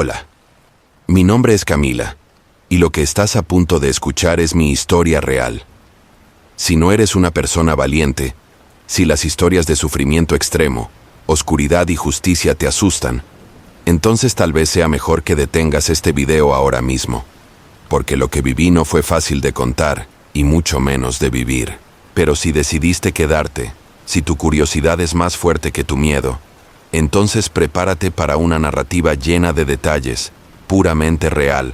Hola, mi nombre es Camila, y lo que estás a punto de escuchar es mi historia real. Si no eres una persona valiente, si las historias de sufrimiento extremo, oscuridad y justicia te asustan, entonces tal vez sea mejor que detengas este video ahora mismo, porque lo que viví no fue fácil de contar, y mucho menos de vivir. Pero si decidiste quedarte, si tu curiosidad es más fuerte que tu miedo, entonces prepárate para una narrativa llena de detalles, puramente real,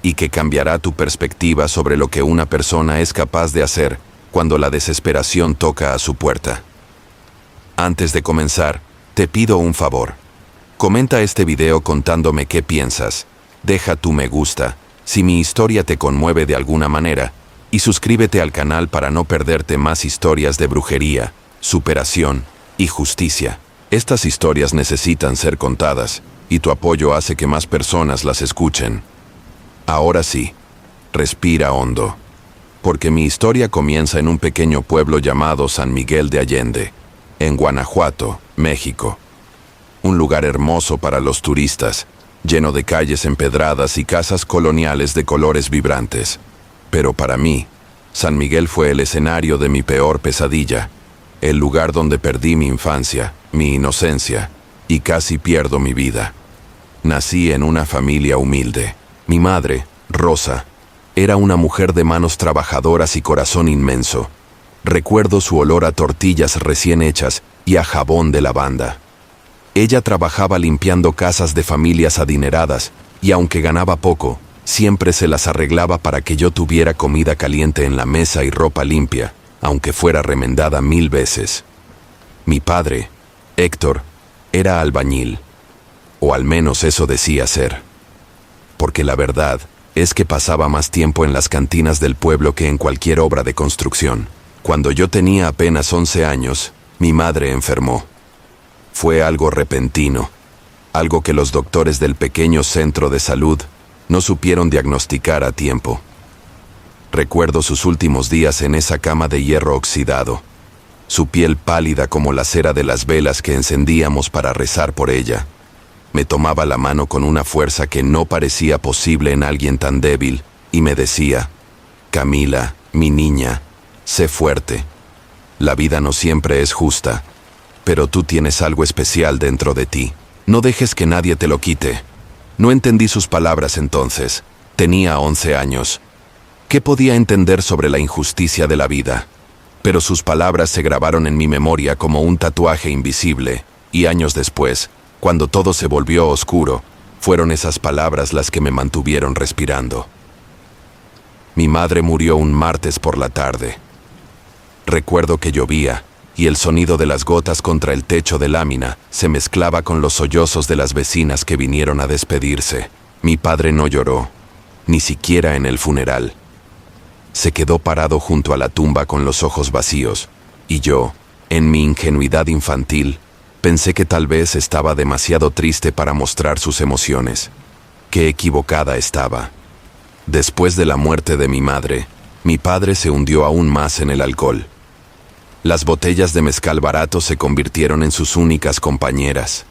y que cambiará tu perspectiva sobre lo que una persona es capaz de hacer cuando la desesperación toca a su puerta. Antes de comenzar, te pido un favor. Comenta este video contándome qué piensas, deja tu me gusta, si mi historia te conmueve de alguna manera, y suscríbete al canal para no perderte más historias de brujería, superación y justicia. Estas historias necesitan ser contadas, y tu apoyo hace que más personas las escuchen. Ahora sí, respira hondo, porque mi historia comienza en un pequeño pueblo llamado San Miguel de Allende, en Guanajuato, México. Un lugar hermoso para los turistas, lleno de calles empedradas y casas coloniales de colores vibrantes. Pero para mí, San Miguel fue el escenario de mi peor pesadilla, el lugar donde perdí mi infancia, mi inocencia, y casi pierdo mi vida. Nací en una familia humilde. Mi madre, Rosa, era una mujer de manos trabajadoras y corazón inmenso. Recuerdo su olor a tortillas recién hechas y a jabón de lavanda. Ella trabajaba limpiando casas de familias adineradas, y aunque ganaba poco, siempre se las arreglaba para que yo tuviera comida caliente en la mesa y ropa limpia, aunque fuera remendada 1000 veces. Mi padre, Héctor, era albañil, o al menos eso decía ser. Porque la verdad es que pasaba más tiempo en las cantinas del pueblo que en cualquier obra de construcción. Cuando yo tenía apenas 11 años, mi madre enfermó. Fue algo repentino, algo que los doctores del pequeño centro de salud no supieron diagnosticar a tiempo. Recuerdo sus últimos días en esa cama de hierro oxidado, su piel pálida como la cera de las velas que encendíamos para rezar por ella. Me tomaba la mano con una fuerza que no parecía posible en alguien tan débil, y me decía: Camila, mi niña, sé fuerte. La vida no siempre es justa, pero tú tienes algo especial dentro de ti. No dejes que nadie te lo quite. No entendí sus palabras entonces. Tenía 11 años. ¿Qué podía entender sobre la injusticia de la vida? Pero sus palabras se grabaron en mi memoria como un tatuaje invisible, y años después, cuando todo se volvió oscuro, fueron esas palabras las que me mantuvieron respirando. Mi madre murió un martes por la tarde. Recuerdo que llovía, y el sonido de las gotas contra el techo de lámina se mezclaba con los sollozos de las vecinas que vinieron a despedirse. Mi padre no lloró, ni siquiera en el funeral. Se quedó parado junto a la tumba con los ojos vacíos, y yo, en mi ingenuidad infantil, pensé que tal vez estaba demasiado triste para mostrar sus emociones. Qué equivocada estaba. Después de la muerte de mi madre, mi padre se hundió aún más en el alcohol. Las botellas de mezcal barato se convirtieron en sus únicas compañeras.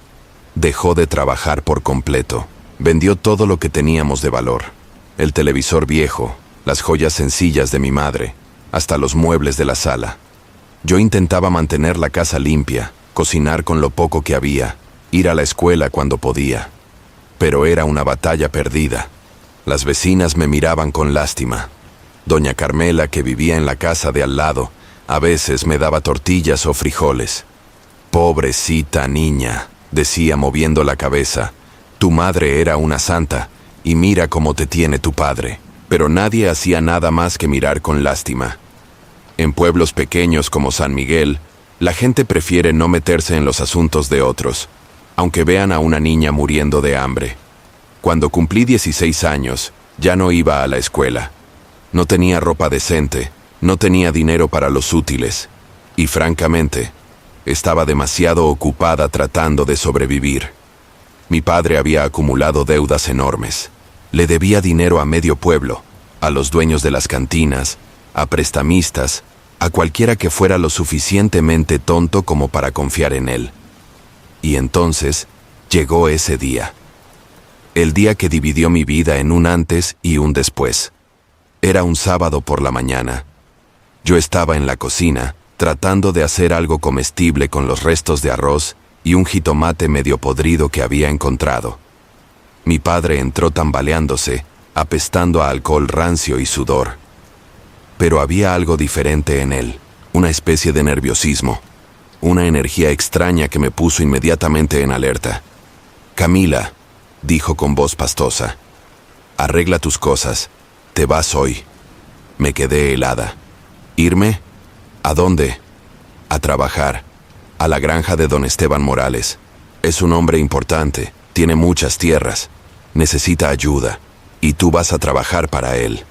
Dejó de trabajar por completo. Vendió todo lo que teníamos de valor: el televisor viejo, las joyas sencillas de mi madre, hasta los muebles de la sala. Yo intentaba mantener la casa limpia, cocinar con lo poco que había, ir a la escuela cuando podía. Pero era una batalla perdida. Las vecinas me miraban con lástima. Doña Carmela, que vivía en la casa de al lado, a veces me daba tortillas o frijoles. Pobrecita niña, decía moviendo la cabeza, tu madre era una santa, y mira cómo te tiene tu padre. Pero nadie hacía nada más que mirar con lástima. En pueblos pequeños como San Miguel, la gente prefiere no meterse en los asuntos de otros, aunque vean a una niña muriendo de hambre. Cuando cumplí 16 años, ya no iba a la escuela. No tenía ropa decente, no tenía dinero para los útiles, y francamente, estaba demasiado ocupada tratando de sobrevivir. Mi padre había acumulado deudas enormes. Le debía dinero a medio pueblo, a los dueños de las cantinas, a prestamistas, a cualquiera que fuera lo suficientemente tonto como para confiar en él. Y entonces llegó ese día. El día que dividió mi vida en un antes y un después. Era un sábado por la mañana. Yo estaba en la cocina, tratando de hacer algo comestible con los restos de arroz y un jitomate medio podrido que había encontrado. Mi padre entró tambaleándose, apestando a alcohol rancio y sudor. Pero había algo diferente en él, una especie de nerviosismo, una energía extraña que me puso inmediatamente en alerta. «Camila», dijo con voz pastosa, «arregla tus cosas, te vas hoy». Me quedé helada. ¿Irme? ¿A dónde? A trabajar, a la granja de don Esteban Morales. Es un hombre importante, tiene muchas tierras, necesita ayuda, y tú vas a trabajar para él.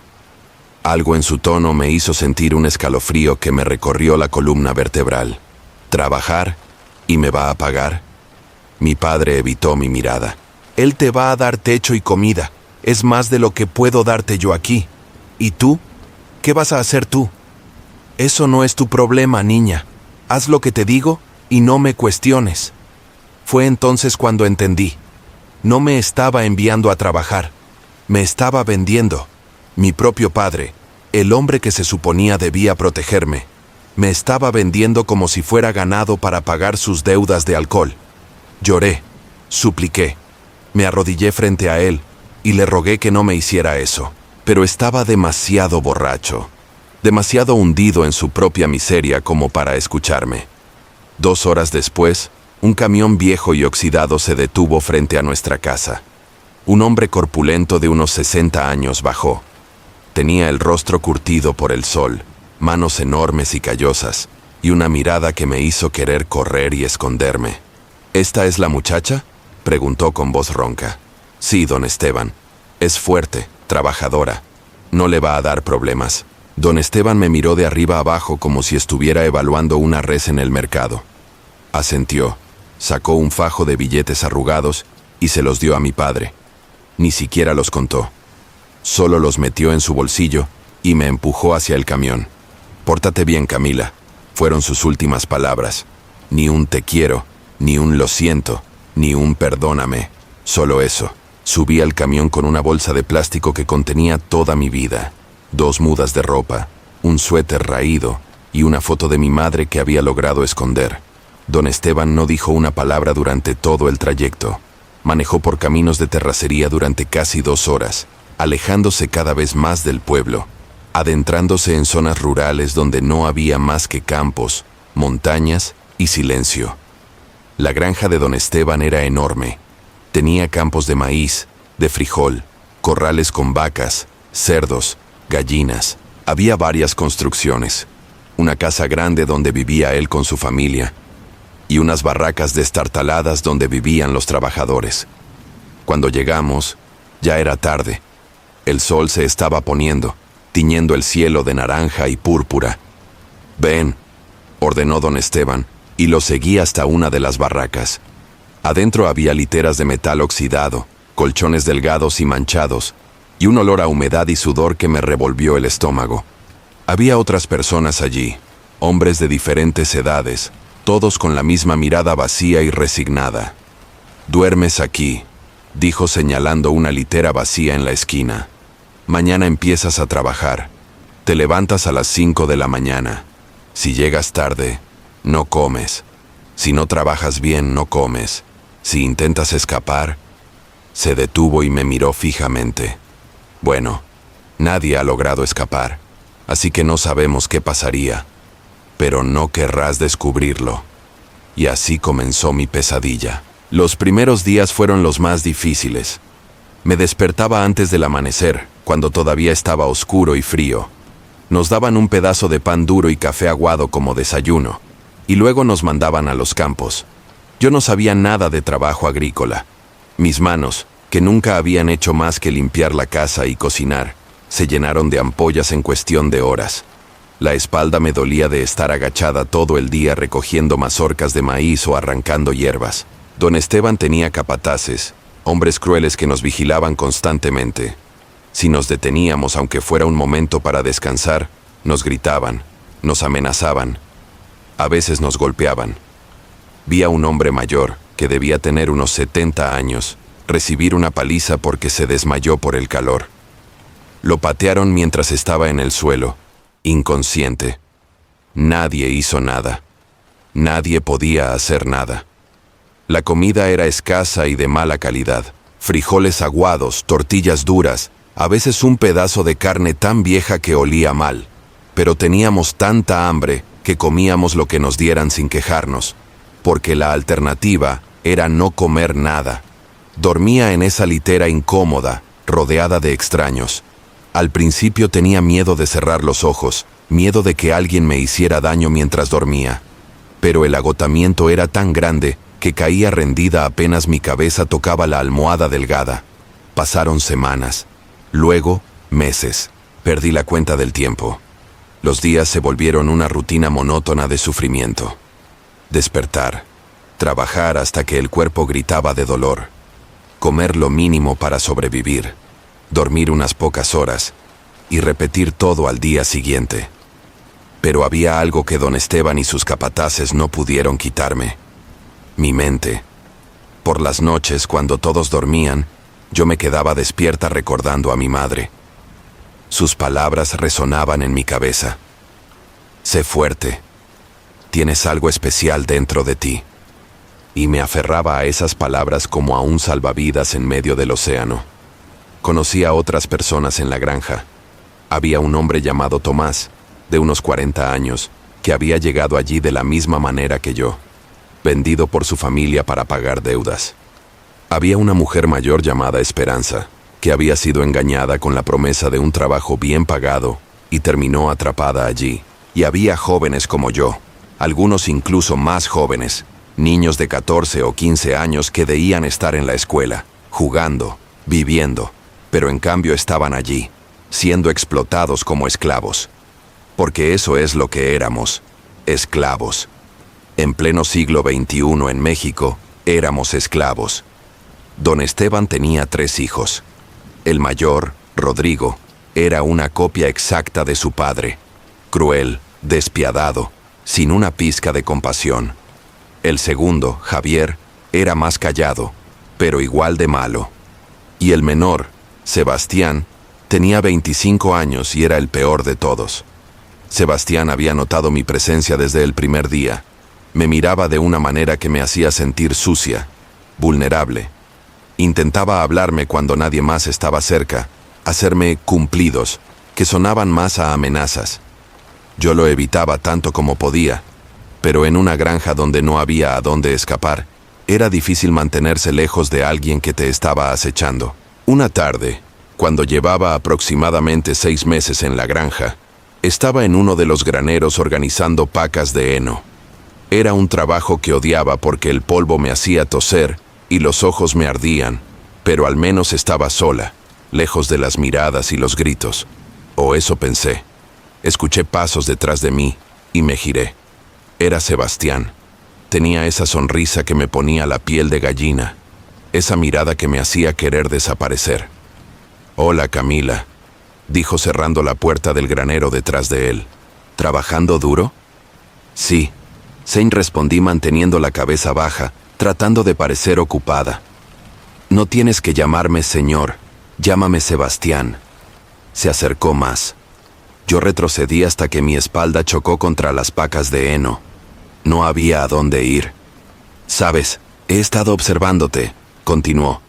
Algo en su tono me hizo sentir un escalofrío que me recorrió la columna vertebral. ¿Trabajar? ¿Y me va a pagar? Mi padre evitó mi mirada. Él te va a dar techo y comida. Es más de lo que puedo darte yo aquí. ¿Y tú? ¿Qué vas a hacer tú? Eso no es tu problema, niña. Haz lo que te digo y no me cuestiones. Fue entonces cuando entendí. No me estaba enviando a trabajar. Me estaba vendiendo. Mi propio padre, el hombre que se suponía debía protegerme, me estaba vendiendo como si fuera ganado para pagar sus deudas de alcohol. Lloré, supliqué, me arrodillé frente a él y le rogué que no me hiciera eso, pero estaba demasiado borracho, demasiado hundido en su propia miseria como para escucharme. 2 horas después, un camión viejo y oxidado se detuvo frente a nuestra casa. Un hombre corpulento de unos 60 años bajó. Tenía el rostro curtido por el sol, manos enormes y callosas, y una mirada que me hizo querer correr y esconderme. ¿Esta es la muchacha?, preguntó con voz ronca. Sí, don Esteban. Es fuerte, trabajadora. No le va a dar problemas. Don Esteban me miró de arriba abajo como si estuviera evaluando una res en el mercado. Asentió, sacó un fajo de billetes arrugados y se los dio a mi padre. Ni siquiera los contó. Solo los metió en su bolsillo y me empujó hacia el camión. «Pórtate bien, Camila», fueron sus últimas palabras. Ni un te quiero, ni un lo siento, ni un perdóname. Solo eso. Subí al camión con una bolsa de plástico que contenía toda mi vida. 2 mudas de ropa, un suéter raído y una foto de mi madre que había logrado esconder. Don Esteban no dijo una palabra durante todo el trayecto. Manejó por caminos de terracería durante casi 2 horas, alejándose cada vez más del pueblo, adentrándose en zonas rurales donde no había más que campos, montañas y silencio. La granja de don Esteban era enorme. Tenía campos de maíz, de frijol, corrales con vacas, cerdos, gallinas. Había varias construcciones, una casa grande donde vivía él con su familia, y unas barracas destartaladas donde vivían los trabajadores. Cuando llegamos, ya era tarde. El sol se estaba poniendo, tiñendo el cielo de naranja y púrpura. «Ven», ordenó don Esteban, y lo seguí hasta una de las barracas. Adentro había literas de metal oxidado, colchones delgados y manchados, y un olor a humedad y sudor que me revolvió el estómago. Había otras personas allí, hombres de diferentes edades, todos con la misma mirada vacía y resignada. «Duermes aquí», dijo señalando una litera vacía en la esquina. «Mañana empiezas a trabajar. Te levantas a las 5 de la mañana. Si llegas tarde, no comes. Si no trabajas bien, no comes. Si intentas escapar». Se detuvo y me miró fijamente. «Bueno, nadie ha logrado escapar, así que no sabemos qué pasaría. Pero no querrás descubrirlo». Y así comenzó mi pesadilla. Los primeros días fueron los más difíciles. Me despertaba antes del amanecer, cuando todavía estaba oscuro y frío. Nos daban un pedazo de pan duro y café aguado como desayuno, y luego nos mandaban a los campos. Yo no sabía nada de trabajo agrícola. Mis manos, que nunca habían hecho más que limpiar la casa y cocinar, se llenaron de ampollas en cuestión de horas. La espalda me dolía de estar agachada todo el día recogiendo mazorcas de maíz o arrancando hierbas. Don Esteban tenía capataces, hombres crueles que nos vigilaban constantemente. Si nos deteníamos, aunque fuera un momento para descansar, nos gritaban, nos amenazaban. A veces nos golpeaban. Vi a un hombre mayor, que debía tener unos 70 años, recibir una paliza porque se desmayó por el calor. Lo patearon mientras estaba en el suelo, inconsciente. Nadie hizo nada. Nadie podía hacer nada. La comida era escasa y de mala calidad. Frijoles aguados, tortillas duras, a veces un pedazo de carne tan vieja que olía mal. Pero teníamos tanta hambre que comíamos lo que nos dieran sin quejarnos, porque la alternativa era no comer nada. Dormía en esa litera incómoda, rodeada de extraños. Al principio tenía miedo de cerrar los ojos, miedo de que alguien me hiciera daño mientras dormía. Pero el agotamiento era tan grande que caía rendida apenas mi cabeza tocaba la almohada delgada. Pasaron semanas, luego meses. Perdí la cuenta del tiempo. Los días se volvieron una rutina monótona de sufrimiento. Despertar, trabajar hasta que el cuerpo gritaba de dolor, comer lo mínimo para sobrevivir, dormir unas pocas horas y repetir todo al día siguiente. Pero había algo que don Esteban y sus capataces no pudieron quitarme: mi mente. Por las noches, cuando todos dormían, yo me quedaba despierta recordando a mi madre. Sus palabras resonaban en mi cabeza. Sé fuerte. Tienes algo especial dentro de ti. Y me aferraba a esas palabras como a un salvavidas en medio del océano. Conocí a otras personas en la granja. Había un hombre llamado Tomás, de unos 40 años, que había llegado allí de la misma manera que yo, vendido por su familia para pagar deudas. Había una mujer mayor llamada Esperanza, que había sido engañada con la promesa de un trabajo bien pagado y terminó atrapada allí. Y había jóvenes como yo, algunos incluso más jóvenes, niños de 14 o 15 años que debían estar en la escuela, jugando, viviendo, pero en cambio estaban allí, siendo explotados como esclavos. Porque eso es lo que éramos, esclavos. En pleno siglo XXI en México, éramos esclavos. Don Esteban tenía 3 hijos. El mayor, Rodrigo, era una copia exacta de su padre, cruel, despiadado, sin una pizca de compasión. El segundo, Javier, era más callado, pero igual de malo. Y el menor, Sebastián, tenía 25 años y era el peor de todos. Sebastián había notado mi presencia desde el primer día. Me miraba de una manera que me hacía sentir sucia, vulnerable. Intentaba hablarme cuando nadie más estaba cerca, hacerme cumplidos, que sonaban más a amenazas. Yo lo evitaba tanto como podía, pero en una granja donde no había a dónde escapar, era difícil mantenerse lejos de alguien que te estaba acechando. Una tarde, cuando llevaba aproximadamente 6 meses en la granja, estaba en uno de los graneros organizando pacas de heno. Era un trabajo que odiaba porque el polvo me hacía toser y los ojos me ardían, pero al menos estaba sola, lejos de las miradas y los gritos. O eso pensé. Escuché pasos detrás de mí y me giré. Era Sebastián. Tenía esa sonrisa que me ponía la piel de gallina, esa mirada que me hacía querer desaparecer. «Hola, Camila», dijo cerrando la puerta del granero detrás de él. «¿Trabajando duro?» «Sí», respondí manteniendo la cabeza baja, tratando de parecer ocupada. «No tienes que llamarme señor, llámame Sebastián». Se acercó más. Yo retrocedí hasta que mi espalda chocó contra las pacas de heno. No había a dónde ir. «Sabes, he estado observándote», continuó.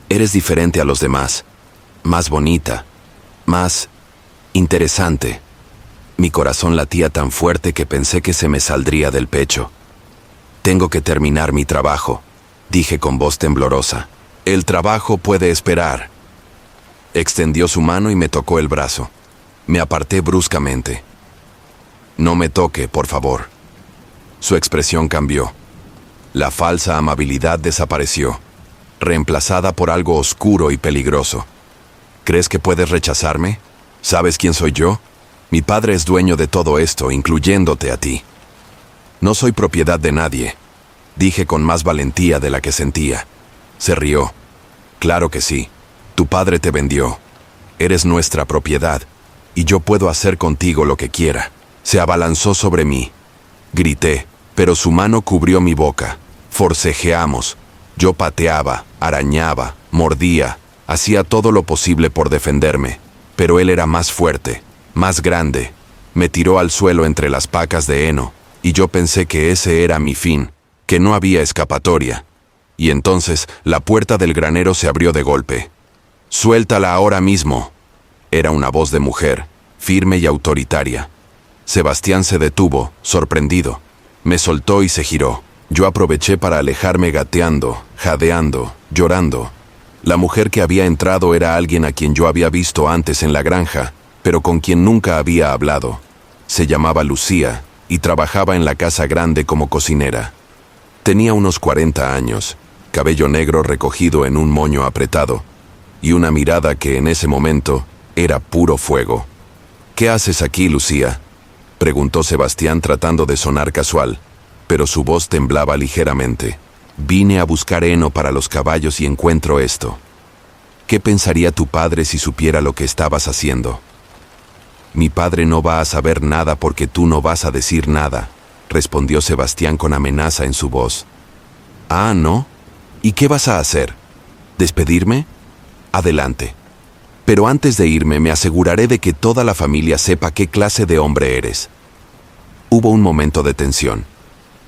«Eres diferente a los demás. Más bonita. Más interesante». Mi corazón latía tan fuerte que pensé que se me saldría del pecho. «Tengo que terminar mi trabajo», dije con voz temblorosa. «El trabajo puede esperar». Extendió su mano y me tocó el brazo. Me aparté bruscamente. «No me toque, por favor». Su expresión cambió. La falsa amabilidad desapareció, reemplazada por algo oscuro y peligroso. «¿Crees que puedes rechazarme? ¿Sabes quién soy yo? Mi padre es dueño de todo esto, incluyéndote a ti». «No soy propiedad de nadie», dije con más valentía de la que sentía. Se rió. «Claro que sí. Tu padre te vendió. Eres nuestra propiedad, y yo puedo hacer contigo lo que quiera». Se abalanzó sobre mí. Grité, pero su mano cubrió mi boca. Forcejeamos. Yo pateaba, arañaba, mordía, hacía todo lo posible por defenderme, pero él era más fuerte, más grande. Me tiró al suelo entre las pacas de heno, y yo pensé que ese era mi fin, que no había escapatoria. Y entonces la puerta del granero se abrió de golpe. «¡Suéltala ahora mismo!». Era una voz de mujer, firme y autoritaria. Sebastián se detuvo, sorprendido. Me soltó y se giró. Yo aproveché para alejarme gateando, jadeando, llorando. La mujer que había entrado era alguien a quien yo había visto antes en la granja, pero con quien nunca había hablado. Se llamaba Lucía y trabajaba en la casa grande como cocinera. Tenía unos 40 años, cabello negro recogido en un moño apretado, y una mirada que en ese momento era puro fuego. «¿Qué haces aquí, Lucía?», preguntó Sebastián tratando de sonar casual, pero su voz temblaba ligeramente. «Vine a buscar heno para los caballos y encuentro esto. ¿Qué pensaría tu padre si supiera lo que estabas haciendo?». «Mi padre no va a saber nada porque tú no vas a decir nada», respondió Sebastián con amenaza en su voz. «Ah, ¿no? ¿Y qué vas a hacer? ¿Despedirme? Adelante. Pero antes de irme me aseguraré de que toda la familia sepa qué clase de hombre eres». Hubo un momento de tensión.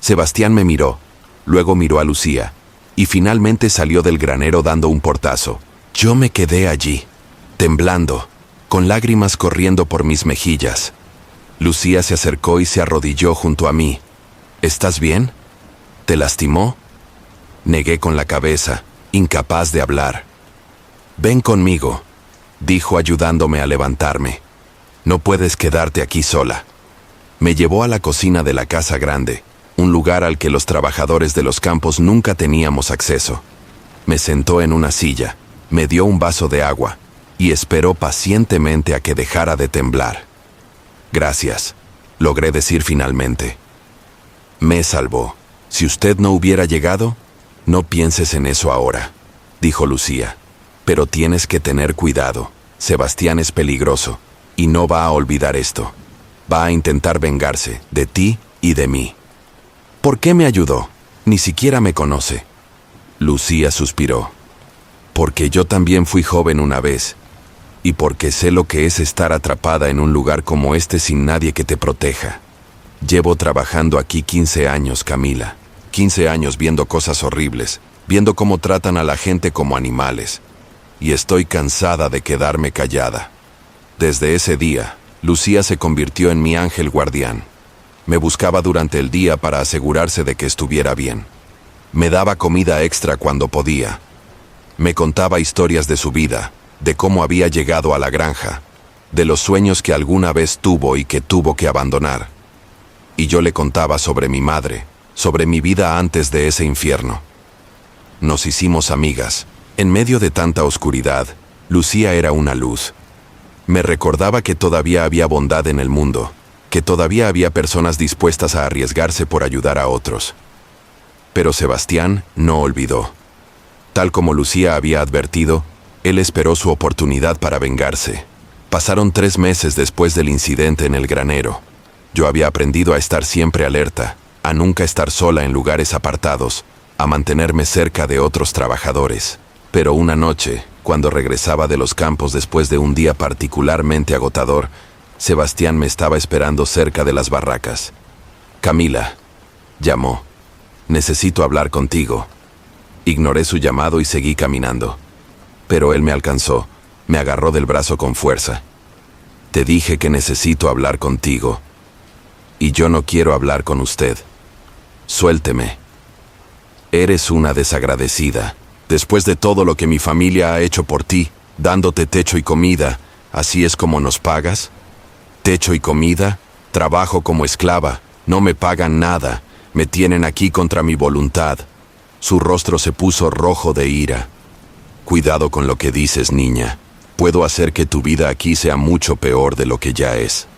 Sebastián me miró, luego miró a Lucía, y finalmente salió del granero dando un portazo. Yo me quedé allí, temblando, con lágrimas corriendo por mis mejillas. Lucía se acercó y se arrodilló junto a mí. «¿Estás bien? ¿Te lastimó?». Negué con la cabeza, incapaz de hablar. «Ven conmigo», dijo ayudándome a levantarme. «No puedes quedarte aquí sola». Me llevó a la cocina de la casa grande, un lugar al que los trabajadores de los campos nunca teníamos acceso. Me sentó en una silla, me dio un vaso de agua y esperó pacientemente a que dejara de temblar. «Gracias», logré decir finalmente. «Me salvó. Si usted no hubiera llegado, no pienses en eso ahora», dijo Lucía. «Pero tienes que tener cuidado. Sebastián es peligroso y no va a olvidar esto. Va a intentar vengarse de ti y de mí». «¿Por qué me ayudó? Ni siquiera me conoce». Lucía suspiró. «Porque yo también fui joven una vez, y porque sé lo que es estar atrapada en un lugar como este sin nadie que te proteja. Llevo trabajando aquí 15 años, Camila. 15 años viendo cosas horribles, viendo cómo tratan a la gente como animales. Y estoy cansada de quedarme callada». Desde ese día, Lucía se convirtió en mi ángel guardián. Me buscaba durante el día para asegurarse de que estuviera bien. Me daba comida extra cuando podía. Me contaba historias de su vida, de cómo había llegado a la granja, de los sueños que alguna vez tuvo y que tuvo que abandonar. Y yo le contaba sobre mi madre, sobre mi vida antes de ese infierno. Nos hicimos amigas. En medio de tanta oscuridad, Lucía era una luz. Me recordaba que todavía había bondad en el mundo, que todavía había personas dispuestas a arriesgarse por ayudar a otros. Pero Sebastián no olvidó. Tal como Lucía había advertido, él esperó su oportunidad para vengarse. Pasaron 3 meses después del incidente en el granero. Yo había aprendido a estar siempre alerta, a nunca estar sola en lugares apartados, a mantenerme cerca de otros trabajadores. Pero una noche, cuando regresaba de los campos después de un día particularmente agotador, Sebastián me estaba esperando cerca de las barracas. «Camila», llamó. «Necesito hablar contigo». Ignoré su llamado y seguí caminando. Pero él me alcanzó, me agarró del brazo con fuerza. «Te dije que necesito hablar contigo. Y yo no quiero hablar con usted. Suélteme. Eres una desagradecida. Después de todo lo que mi familia ha hecho por ti, dándote techo y comida, ¿así es como nos pagas? Techo y comida, trabajo como esclava, no me pagan nada, me tienen aquí contra mi voluntad». Su rostro se puso rojo de ira. «Cuidado con lo que dices, niña. Puedo hacer que tu vida aquí sea mucho peor de lo que ya es».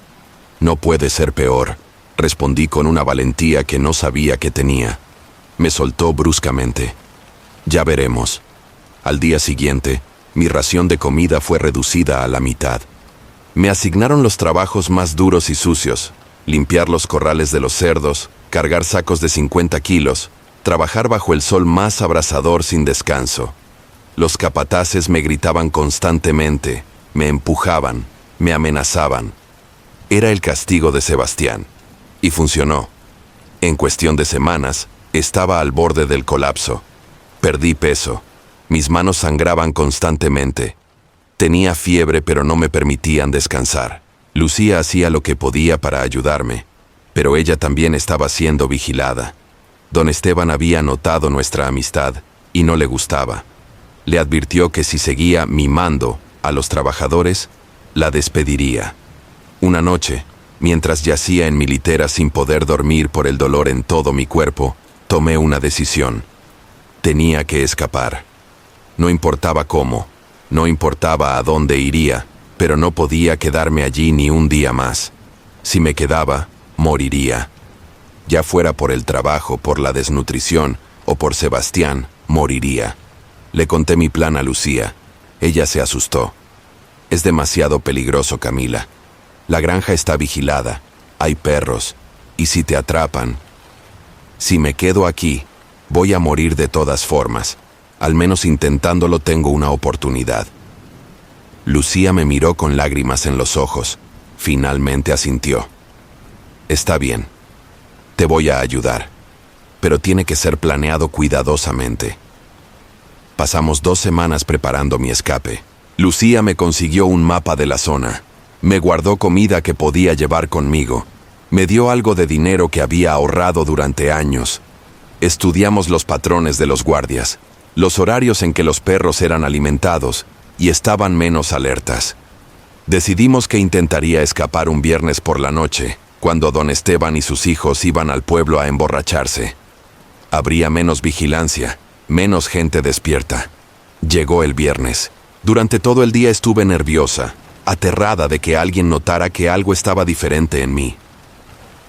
«No puede ser peor», respondí con una valentía que no sabía que tenía. Me soltó bruscamente. «Ya veremos». Al día siguiente, mi ración de comida fue reducida a la mitad. Me asignaron los trabajos más duros y sucios: limpiar los corrales de los cerdos, cargar sacos de 50 kilos, trabajar bajo el sol más abrasador sin descanso. Los capataces me gritaban constantemente, me empujaban, me amenazaban. Era el castigo de Sebastián. Y funcionó. En cuestión de semanas, estaba al borde del colapso. Perdí peso. Mis manos sangraban constantemente. Tenía fiebre, pero no me permitían descansar. Lucía hacía lo que podía para ayudarme, pero ella también estaba siendo vigilada. Don Esteban había notado nuestra amistad y no le gustaba. Le advirtió que si seguía mimando a los trabajadores, la despediría. Una noche, mientras yacía en mi litera sin poder dormir por el dolor en todo mi cuerpo, tomé una decisión. Tenía que escapar. No importaba cómo, no importaba a dónde iría, pero no podía quedarme allí ni un día más. Si me quedaba, moriría. Ya fuera por el trabajo, por la desnutrición o por Sebastián, moriría. Le conté mi plan a Lucía. Ella se asustó. Es demasiado peligroso, Camila. La granja está vigilada, hay perros, y si te atrapan... Si me quedo aquí, voy a morir de todas formas. Al menos intentándolo tengo una oportunidad. Lucía me miró con lágrimas en los ojos. Finalmente asintió. Está bien. Te voy a ayudar. Pero tiene que ser planeado cuidadosamente. Pasamos 2 semanas preparando mi escape. Lucía me consiguió un mapa de la zona. Me guardó comida que podía llevar conmigo. Me dio algo de dinero que había ahorrado durante años. Estudiamos los patrones de los guardias, los horarios en que los perros eran alimentados y estaban menos alertas. Decidimos que intentaría escapar un viernes por la noche, cuando don Esteban y sus hijos iban al pueblo a emborracharse. Habría menos vigilancia, menos gente despierta. Llegó el viernes. Durante todo el día estuve nerviosa, aterrada de que alguien notara que algo estaba diferente en mí.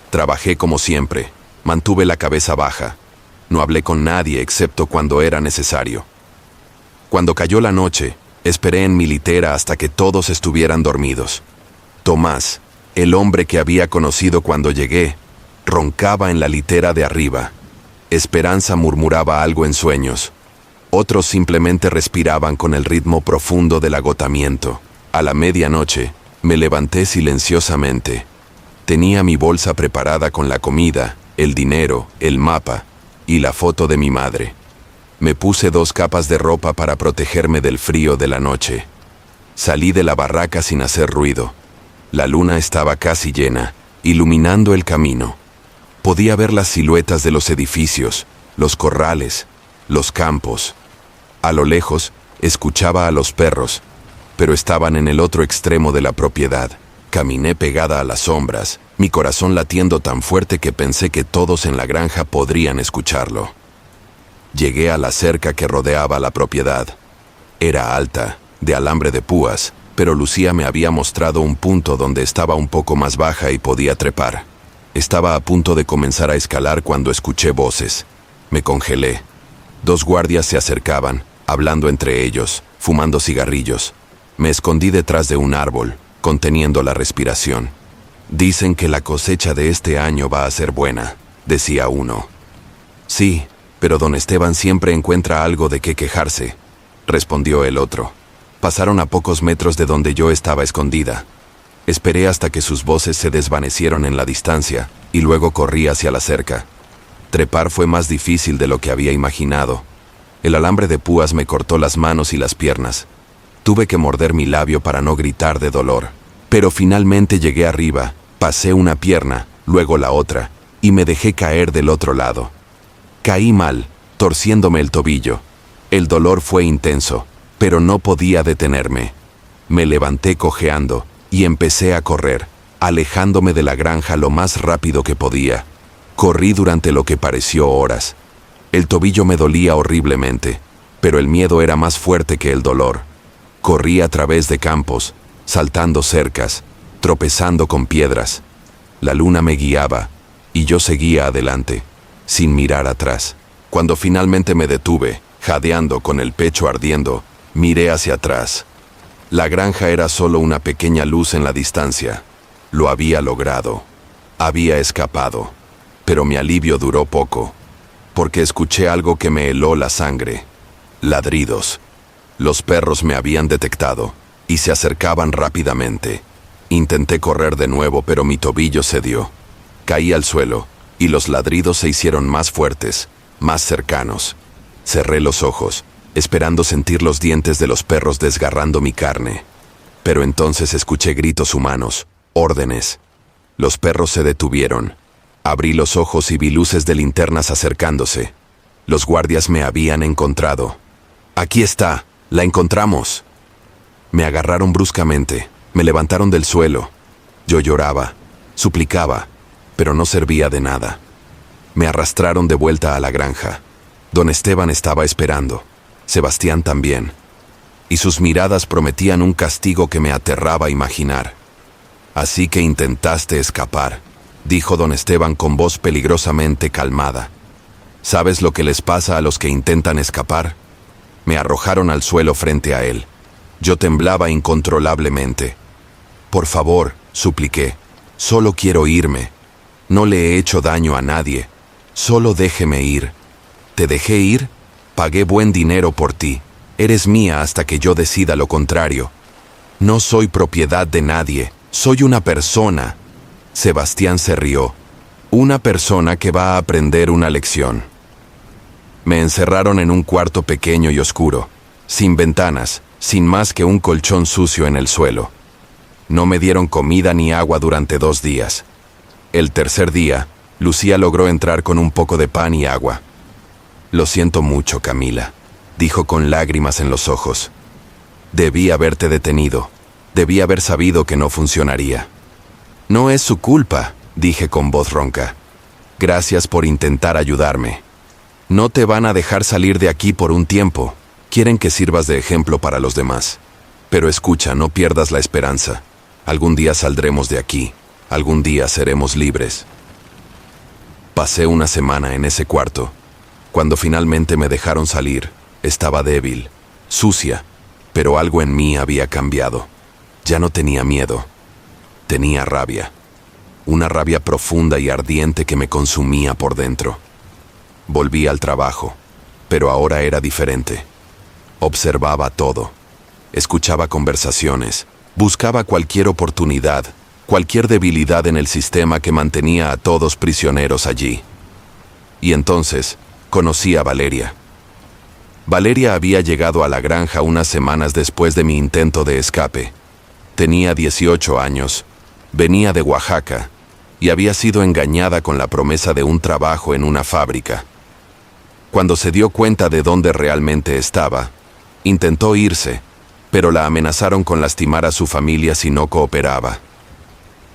Trabajé como siempre, mantuve la cabeza baja. No hablé con nadie excepto cuando era necesario. Cuando cayó la noche, esperé en mi litera hasta que todos estuvieran dormidos. Tomás, el hombre que había conocido cuando llegué, roncaba en la litera de arriba. Esperanza murmuraba algo en sueños. Otros simplemente respiraban con el ritmo profundo del agotamiento. A la medianoche, me levanté silenciosamente. Tenía mi bolsa preparada con la comida, el dinero, el mapa y la foto de mi madre. Me puse 2 capas de ropa para protegerme del frío de la noche. Salí de la barraca sin hacer ruido. La luna estaba casi llena, iluminando el camino. Podía ver las siluetas de los edificios, los corrales, los campos. A lo lejos, escuchaba a los perros, pero estaban en el otro extremo de la propiedad. Caminé pegada a las sombras, mi corazón latiendo tan fuerte que pensé que todos en la granja podrían escucharlo. Llegué a la cerca que rodeaba la propiedad. Era alta, de alambre de púas, pero Lucía me había mostrado un punto donde estaba un poco más baja y podía trepar. Estaba a punto de comenzar a escalar cuando escuché voces. Me congelé. 2 guardias se acercaban, hablando entre ellos, fumando cigarrillos. Me escondí detrás de un árbol, conteniendo la respiración. Dicen que la cosecha de este año va a ser buena, decía uno. Sí, pero don Esteban siempre encuentra algo de qué quejarse, respondió el otro. Pasaron a pocos metros de donde yo estaba escondida. Esperé hasta que sus voces se desvanecieron en la distancia, y luego corrí hacia la cerca. Trepar fue más difícil de lo que había imaginado. El alambre de púas me cortó las manos y las piernas. Tuve que morder mi labio para no gritar de dolor. Pero finalmente llegué arriba, pasé una pierna, luego la otra, y me dejé caer del otro lado. Caí mal, torciéndome el tobillo. El dolor fue intenso, pero no podía detenerme. Me levanté cojeando y empecé a correr, alejándome de la granja lo más rápido que podía. Corrí durante lo que pareció horas. El tobillo me dolía horriblemente, pero el miedo era más fuerte que el dolor. Corrí a través de campos, saltando cercas, tropezando con piedras. La luna me guiaba, y yo seguía adelante, sin mirar atrás. Cuando finalmente me detuve, jadeando con el pecho ardiendo, miré hacia atrás. La granja era solo una pequeña luz en la distancia. Lo había logrado. Había escapado. Pero mi alivio duró poco. porque escuché algo que me heló la sangre. Ladridos. Los perros me habían detectado y se acercaban rápidamente. Intenté correr de nuevo, pero mi tobillo cedió. Caí al suelo y los ladridos se hicieron más fuertes, más cercanos. Cerré los ojos, esperando sentir los dientes de los perros desgarrando mi carne. Pero entonces escuché gritos humanos, órdenes. Los perros se detuvieron. Abrí los ojos y vi luces de linternas acercándose. Los guardias me habían encontrado. «Aquí está, la encontramos». Me agarraron bruscamente, me levantaron del suelo. Yo lloraba, suplicaba, pero no servía de nada. Me arrastraron de vuelta a la granja. Don Esteban estaba esperando, Sebastián también, y sus miradas prometían un castigo que me aterraba imaginar. «Así que intentaste escapar», dijo don Esteban con voz peligrosamente calmada. «¿Sabes lo que les pasa a los que intentan escapar?». Me arrojaron al suelo frente a él. Yo temblaba incontrolablemente. «Por favor», supliqué, «solo quiero irme. No le he hecho daño a nadie. Solo déjeme ir». «¿Te dejé ir? Pagué buen dinero por ti. Eres mía hasta que yo decida lo contrario». «No soy propiedad de nadie. Soy una persona». Sebastián se rió. «Una persona que va a aprender una lección». Me encerraron en un cuarto pequeño y oscuro, sin ventanas, sin más que un colchón sucio en el suelo. No me dieron comida ni agua durante 2 días. El tercer día, Lucía logró entrar con un poco de pan y agua. «Lo siento mucho, Camila», dijo con lágrimas en los ojos. «Debí haberte detenido. Debí haber sabido que no funcionaría». «No es su culpa», dije con voz ronca. «Gracias por intentar ayudarme. No te van a dejar salir de aquí por un tiempo. Quieren que sirvas de ejemplo para los demás. Pero escucha, no pierdas la esperanza. Algún día saldremos de aquí. Algún día seremos libres». Pasé una semana en ese cuarto. Cuando finalmente me dejaron salir, estaba débil, sucia, pero algo en mí había cambiado. Ya no tenía miedo. Tenía rabia. Una rabia profunda y ardiente que me consumía por dentro. Volví al trabajo, pero ahora era diferente. Observaba todo. Escuchaba conversaciones. Buscaba cualquier oportunidad, cualquier debilidad en el sistema que mantenía a todos prisioneros allí. Y entonces conocí a Valeria. Valeria había llegado a la granja unas semanas después de mi intento de escape. Tenía 18 años, venía de Oaxaca y había sido engañada con la promesa de un trabajo en una fábrica. Cuando se dio cuenta de dónde realmente estaba, intentó irse, pero la amenazaron con lastimar a su familia si no cooperaba.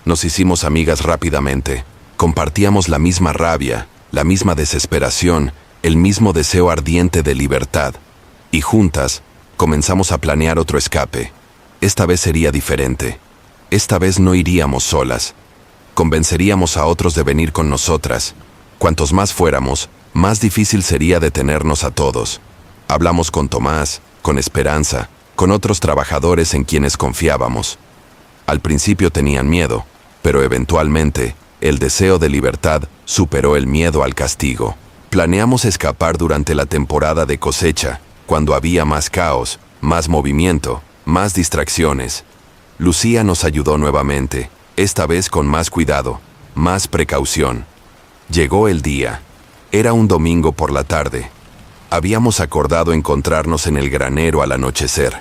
Nos hicimos amigas rápidamente, compartíamos la misma rabia, la misma desesperación, el mismo deseo ardiente de libertad, y juntas comenzamos a planear otro escape. Esta vez sería diferente. Esta vez no iríamos solas. Convenceríamos a otros de venir con nosotras. Cuantos más fuéramos, más difícil sería detenernos a todos. Hablamos con Tomás, con Esperanza, con otros trabajadores en quienes confiábamos. Al principio tenían miedo, pero eventualmente, el deseo de libertad superó el miedo al castigo. Planeamos escapar durante la temporada de cosecha, cuando había más caos, más movimiento, más distracciones. Lucía nos ayudó nuevamente, esta vez con más cuidado, más precaución. Llegó el día. Era un domingo por la tarde. Habíamos acordado encontrarnos en el granero al anochecer.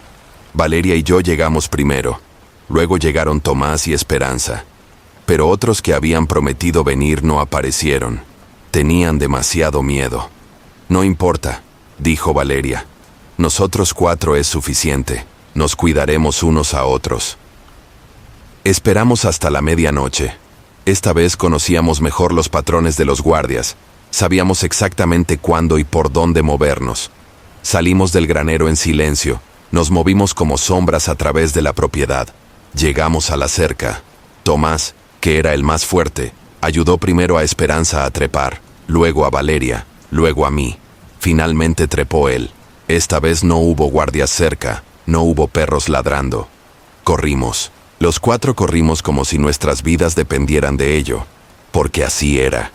Valeria y yo llegamos primero. Luego llegaron Tomás y Esperanza. Pero otros que habían prometido venir no aparecieron. Tenían demasiado miedo. «No importa», dijo Valeria. «Nosotros 4 es suficiente. Nos cuidaremos unos a otros». Esperamos hasta la medianoche. Esta vez conocíamos mejor los patrones de los guardias. Sabíamos exactamente cuándo y por dónde movernos. Salimos del granero en silencio. Nos movimos como sombras a través de la propiedad. Llegamos a la cerca. Tomás, que era el más fuerte, ayudó primero a Esperanza a trepar, luego a Valeria, luego a mí. Finalmente trepó él. Esta vez no hubo guardias cerca, no hubo perros ladrando. Corrimos. Los 4 corrimos como si nuestras vidas dependieran de ello, porque así era.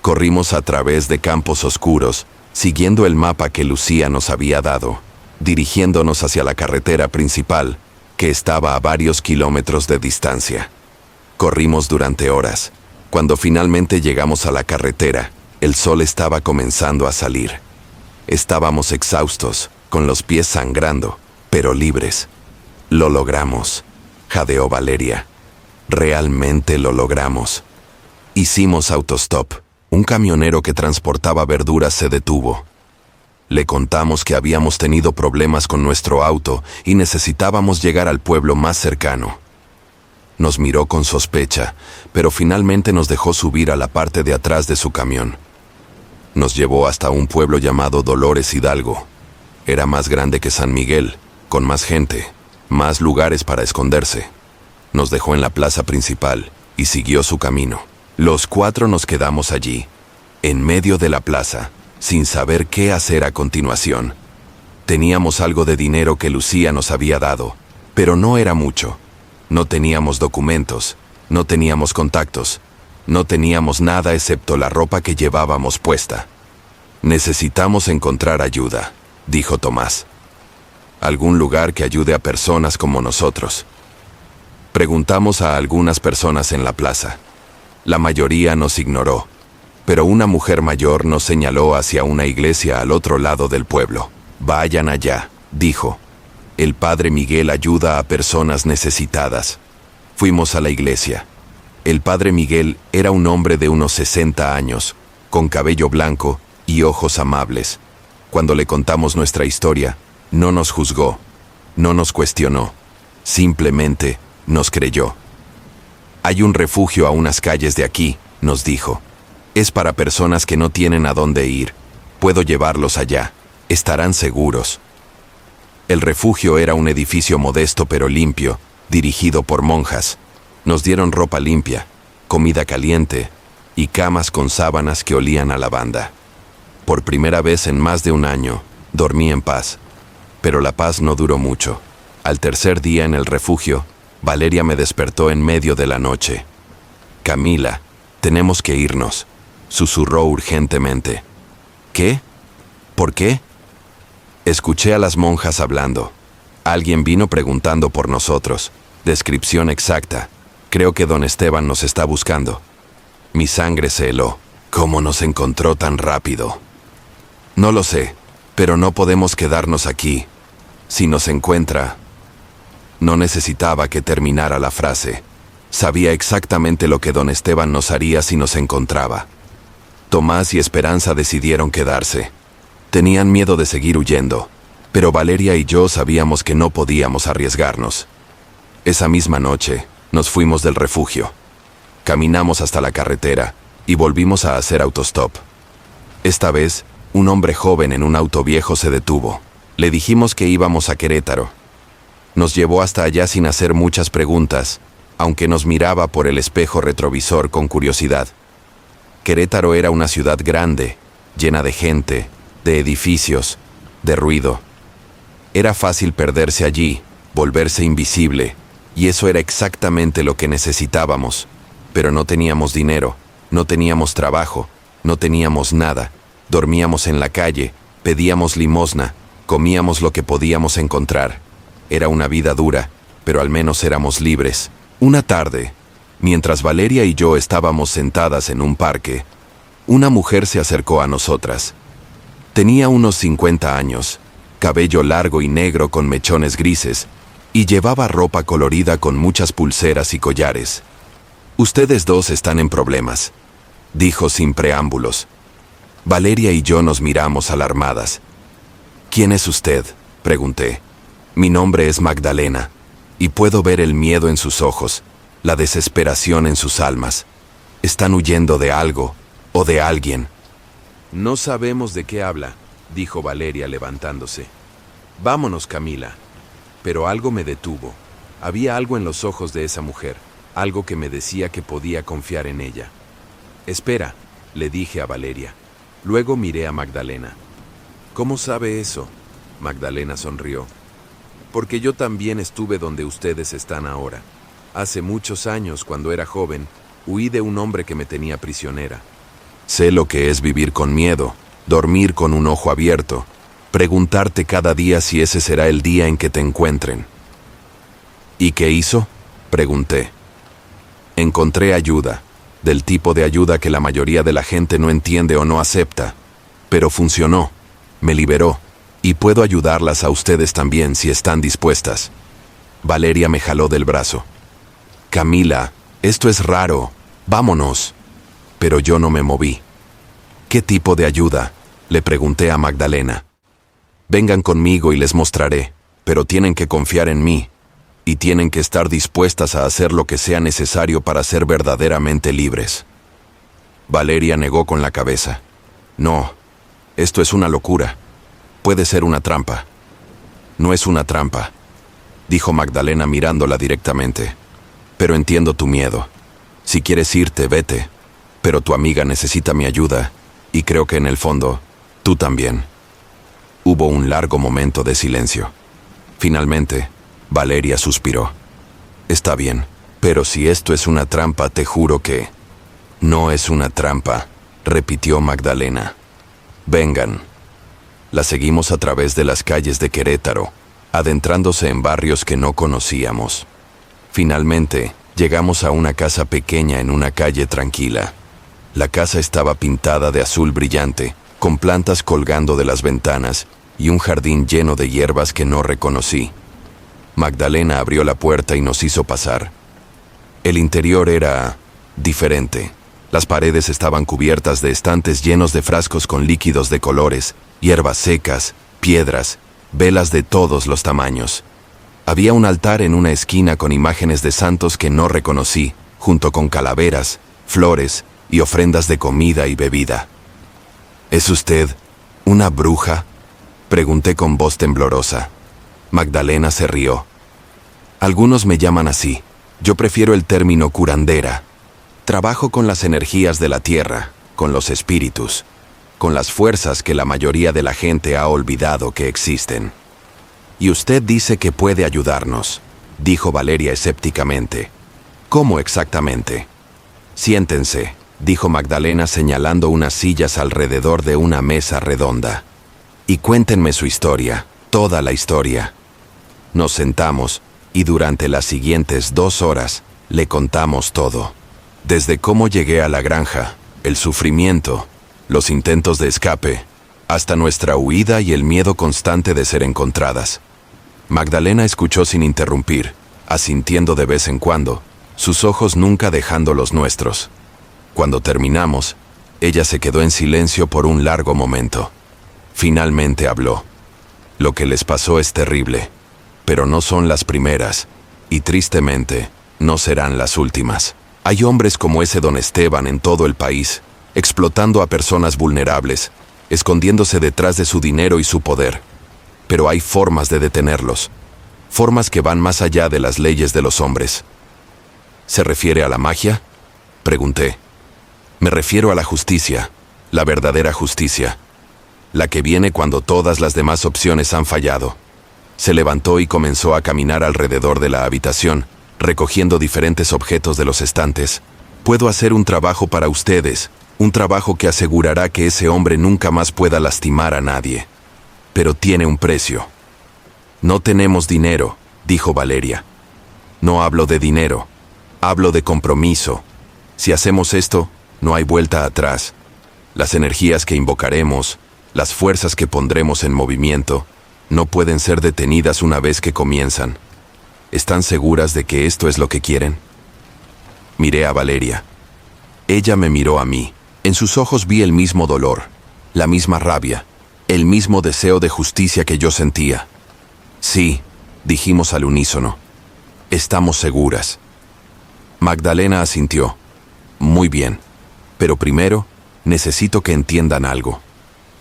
Corrimos a través de campos oscuros, siguiendo el mapa que Lucía nos había dado, dirigiéndonos hacia la carretera principal, que estaba a varios kilómetros de distancia. Corrimos durante horas. Cuando finalmente llegamos a la carretera, el sol estaba comenzando a salir. Estábamos exhaustos, con los pies sangrando, pero libres. Lo logramos, jadeó Valeria. Realmente lo logramos. Hicimos autostop. Un camionero que transportaba verduras se detuvo. Le contamos que habíamos tenido problemas con nuestro auto y necesitábamos llegar al pueblo más cercano. Nos miró con sospecha, pero finalmente nos dejó subir a la parte de atrás de su camión. Nos llevó hasta un pueblo llamado Dolores Hidalgo. Era más grande que San Miguel, con más gente, más lugares para esconderse. Nos dejó en la plaza principal y siguió su camino. Los 4 nos quedamos allí, en medio de la plaza, sin saber qué hacer a continuación. Teníamos algo de dinero que Lucía nos había dado, pero no era mucho. No teníamos documentos, no teníamos contactos, no teníamos nada excepto la ropa que llevábamos puesta. Necesitamos encontrar ayuda, dijo Tomás. Algún lugar que ayude a personas como nosotros. Preguntamos a algunas personas en la plaza. La mayoría nos ignoró, pero una mujer mayor nos señaló hacia una iglesia al otro lado del pueblo. Vayan allá, dijo. El padre Miguel ayuda a personas necesitadas. Fuimos a la iglesia. El padre Miguel era un hombre de unos 60 años, con cabello blanco y ojos amables. Cuando le contamos nuestra historia, no nos juzgó, no nos cuestionó, simplemente nos creyó. Hay un refugio a unas calles de aquí, nos dijo. Es para personas que no tienen a dónde ir. Puedo llevarlos allá. Estarán seguros. El refugio era un edificio modesto pero limpio, dirigido por monjas. Nos dieron ropa limpia, comida caliente y camas con sábanas que olían a lavanda. Por primera vez en más de un año, dormí en paz. Pero la paz no duró mucho. Al tercer día en el refugio, Valeria me despertó en medio de la noche. Camila, tenemos que irnos, susurró urgentemente. ¿Qué? ¿Por qué? Escuché a las monjas hablando. Alguien vino preguntando por nosotros. Descripción exacta. Creo que don Esteban nos está buscando. Mi sangre se heló. ¿Cómo nos encontró tan rápido? No lo sé, pero no podemos quedarnos aquí. Si nos encuentra... No necesitaba que terminara la frase. Sabía exactamente lo que don Esteban nos haría si nos encontraba. Tomás y Esperanza decidieron quedarse. Tenían miedo de seguir huyendo, pero Valeria y yo sabíamos que no podíamos arriesgarnos. Esa misma noche, nos fuimos del refugio. Caminamos hasta la carretera y volvimos a hacer autostop. Esta vez, un hombre joven en un auto viejo se detuvo. Le dijimos que íbamos a Querétaro. Nos llevó hasta allá sin hacer muchas preguntas, aunque nos miraba por el espejo retrovisor con curiosidad. Querétaro era una ciudad grande, llena de gente, de edificios, de ruido. Era fácil perderse allí, volverse invisible, y eso era exactamente lo que necesitábamos. Pero no teníamos dinero, no teníamos trabajo, no teníamos nada. Dormíamos en la calle, pedíamos limosna, comíamos lo que podíamos encontrar. Era una vida dura, pero al menos éramos libres. Una tarde, mientras Valeria y yo estábamos sentadas en un parque, una mujer se acercó a nosotras. Tenía unos 50 años, cabello largo y negro con mechones grises, y llevaba ropa colorida con muchas pulseras y collares. «Ustedes dos están en problemas», dijo sin preámbulos. Valeria y yo nos miramos alarmadas. «¿Quién es usted?», pregunté. «Mi nombre es Magdalena, y puedo ver el miedo en sus ojos, la desesperación en sus almas. Están huyendo de algo o de alguien». «No sabemos de qué habla», dijo Valeria levantándose. «Vámonos, Camila». Pero algo me detuvo. Había algo en los ojos de esa mujer, algo que me decía que podía confiar en ella. «Espera», le dije a Valeria. Luego miré a Magdalena. «¿Cómo sabe eso?», Magdalena sonrió. «Porque yo también estuve donde ustedes están ahora. Hace muchos años, cuando era joven, huí de un hombre que me tenía prisionera. Sé lo que es vivir con miedo, dormir con un ojo abierto, preguntarte cada día si ese será el día en que te encuentren. ¿Y qué hizo?, pregunté. Encontré ayuda, del tipo de ayuda que la mayoría de la gente no entiende o no acepta. Pero funcionó, me liberó, y puedo ayudarlas a ustedes también si están dispuestas. Valeria me jaló del brazo. Camila, esto es raro, vámonos. Pero yo no me moví. ¿Qué tipo de ayuda?, le pregunté a Magdalena. Vengan conmigo y les mostraré, pero tienen que confiar en mí, y tienen que estar dispuestas a hacer lo que sea necesario para ser verdaderamente libres. Valeria negó con la cabeza. No, esto es una locura. Puede ser una trampa. No es una trampa, dijo Magdalena mirándola directamente. Pero entiendo tu miedo. Si quieres irte, vete. Pero tu amiga necesita mi ayuda, y creo que en el fondo, tú también. Hubo un largo momento de silencio. Finalmente, Valeria suspiró. Está bien, pero si esto es una trampa, te juro que... No es una trampa, repitió Magdalena. Vengan. La seguimos a través de las calles de Querétaro, adentrándose en barrios que no conocíamos. Finalmente, llegamos a una casa pequeña en una calle tranquila. La casa estaba pintada de azul brillante, con plantas colgando de las ventanas y un jardín lleno de hierbas que no reconocí. Magdalena abrió la puerta y nos hizo pasar. El interior era diferente. Las paredes estaban cubiertas de estantes llenos de frascos con líquidos de colores, hierbas secas, piedras, velas de todos los tamaños. Había un altar en una esquina con imágenes de santos que no reconocí, junto con calaveras, flores y ofrendas de comida y bebida. ¿Es usted una bruja?, pregunté con voz temblorosa. Magdalena se rió. Algunos me llaman así. Yo prefiero el término curandera. Trabajo con las energías de la tierra, con los espíritus, con las fuerzas que la mayoría de la gente ha olvidado que existen. Y usted dice que puede ayudarnos, dijo Valeria escépticamente. ¿Cómo exactamente? Siéntense, dijo Magdalena señalando unas sillas alrededor de una mesa redonda. Y cuéntenme su historia, toda la historia. Nos sentamos, y durante las siguientes 2 horas, le contamos todo. Desde cómo llegué a la granja, el sufrimiento, los intentos de escape, hasta nuestra huida y el miedo constante de ser encontradas. Magdalena escuchó sin interrumpir, asintiendo de vez en cuando, sus ojos nunca dejando los nuestros. Cuando terminamos, ella se quedó en silencio por un largo momento. Finalmente habló. Lo que les pasó es terrible, pero no son las primeras, y tristemente, no serán las últimas. Hay hombres como ese don Esteban en todo el país, explotando a personas vulnerables, escondiéndose detrás de su dinero y su poder. Pero hay formas de detenerlos, formas que van más allá de las leyes de los hombres. ¿Se refiere a la magia?, pregunté. Me refiero a la justicia, la verdadera justicia, la que viene cuando todas las demás opciones han fallado. Se levantó y comenzó a caminar alrededor de la habitación, recogiendo diferentes objetos de los estantes. Puedo hacer un trabajo para ustedes, un trabajo que asegurará que ese hombre nunca más pueda lastimar a nadie. Pero tiene un precio. No tenemos dinero, dijo Valeria. No hablo de dinero, hablo de compromiso. Si hacemos esto, no hay vuelta atrás. Las energías que invocaremos, las fuerzas que pondremos en movimiento, no pueden ser detenidas una vez que comienzan. ¿Están seguras de que esto es lo que quieren? Miré a Valeria. Ella me miró a mí. En sus ojos vi el mismo dolor, la misma rabia, el mismo deseo de justicia que yo sentía. Sí, dijimos al unísono. Estamos seguras. Magdalena asintió. Muy bien. Pero primero, necesito que entiendan algo.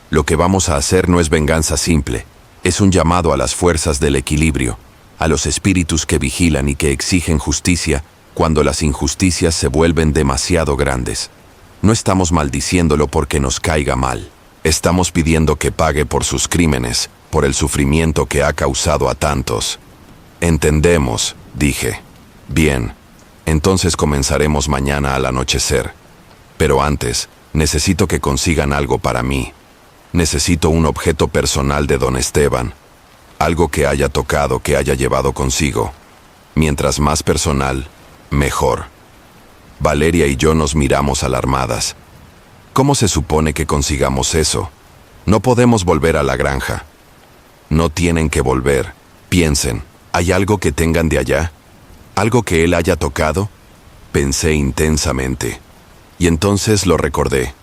Lo que vamos a hacer no es venganza simple. Es un llamado a las fuerzas del equilibrio, a los espíritus que vigilan y que exigen justicia cuando las injusticias se vuelven demasiado grandes. No estamos maldiciéndolo porque nos caiga mal. Estamos pidiendo que pague por sus crímenes, por el sufrimiento que ha causado a tantos. Entendemos, dije. Bien, entonces comenzaremos mañana al anochecer. Pero antes, Necesito que consigan algo para mí. Necesito un objeto personal de don Esteban. Algo que haya tocado, que haya llevado consigo. Mientras más personal, mejor. Valeria y yo nos miramos alarmadas. ¿Cómo se supone que consigamos eso? No podemos volver a la granja. No tienen que volver. Piensen, ¿hay algo que tengan de allá? ¿Algo que él haya tocado? Pensé intensamente. Y entonces lo recordé.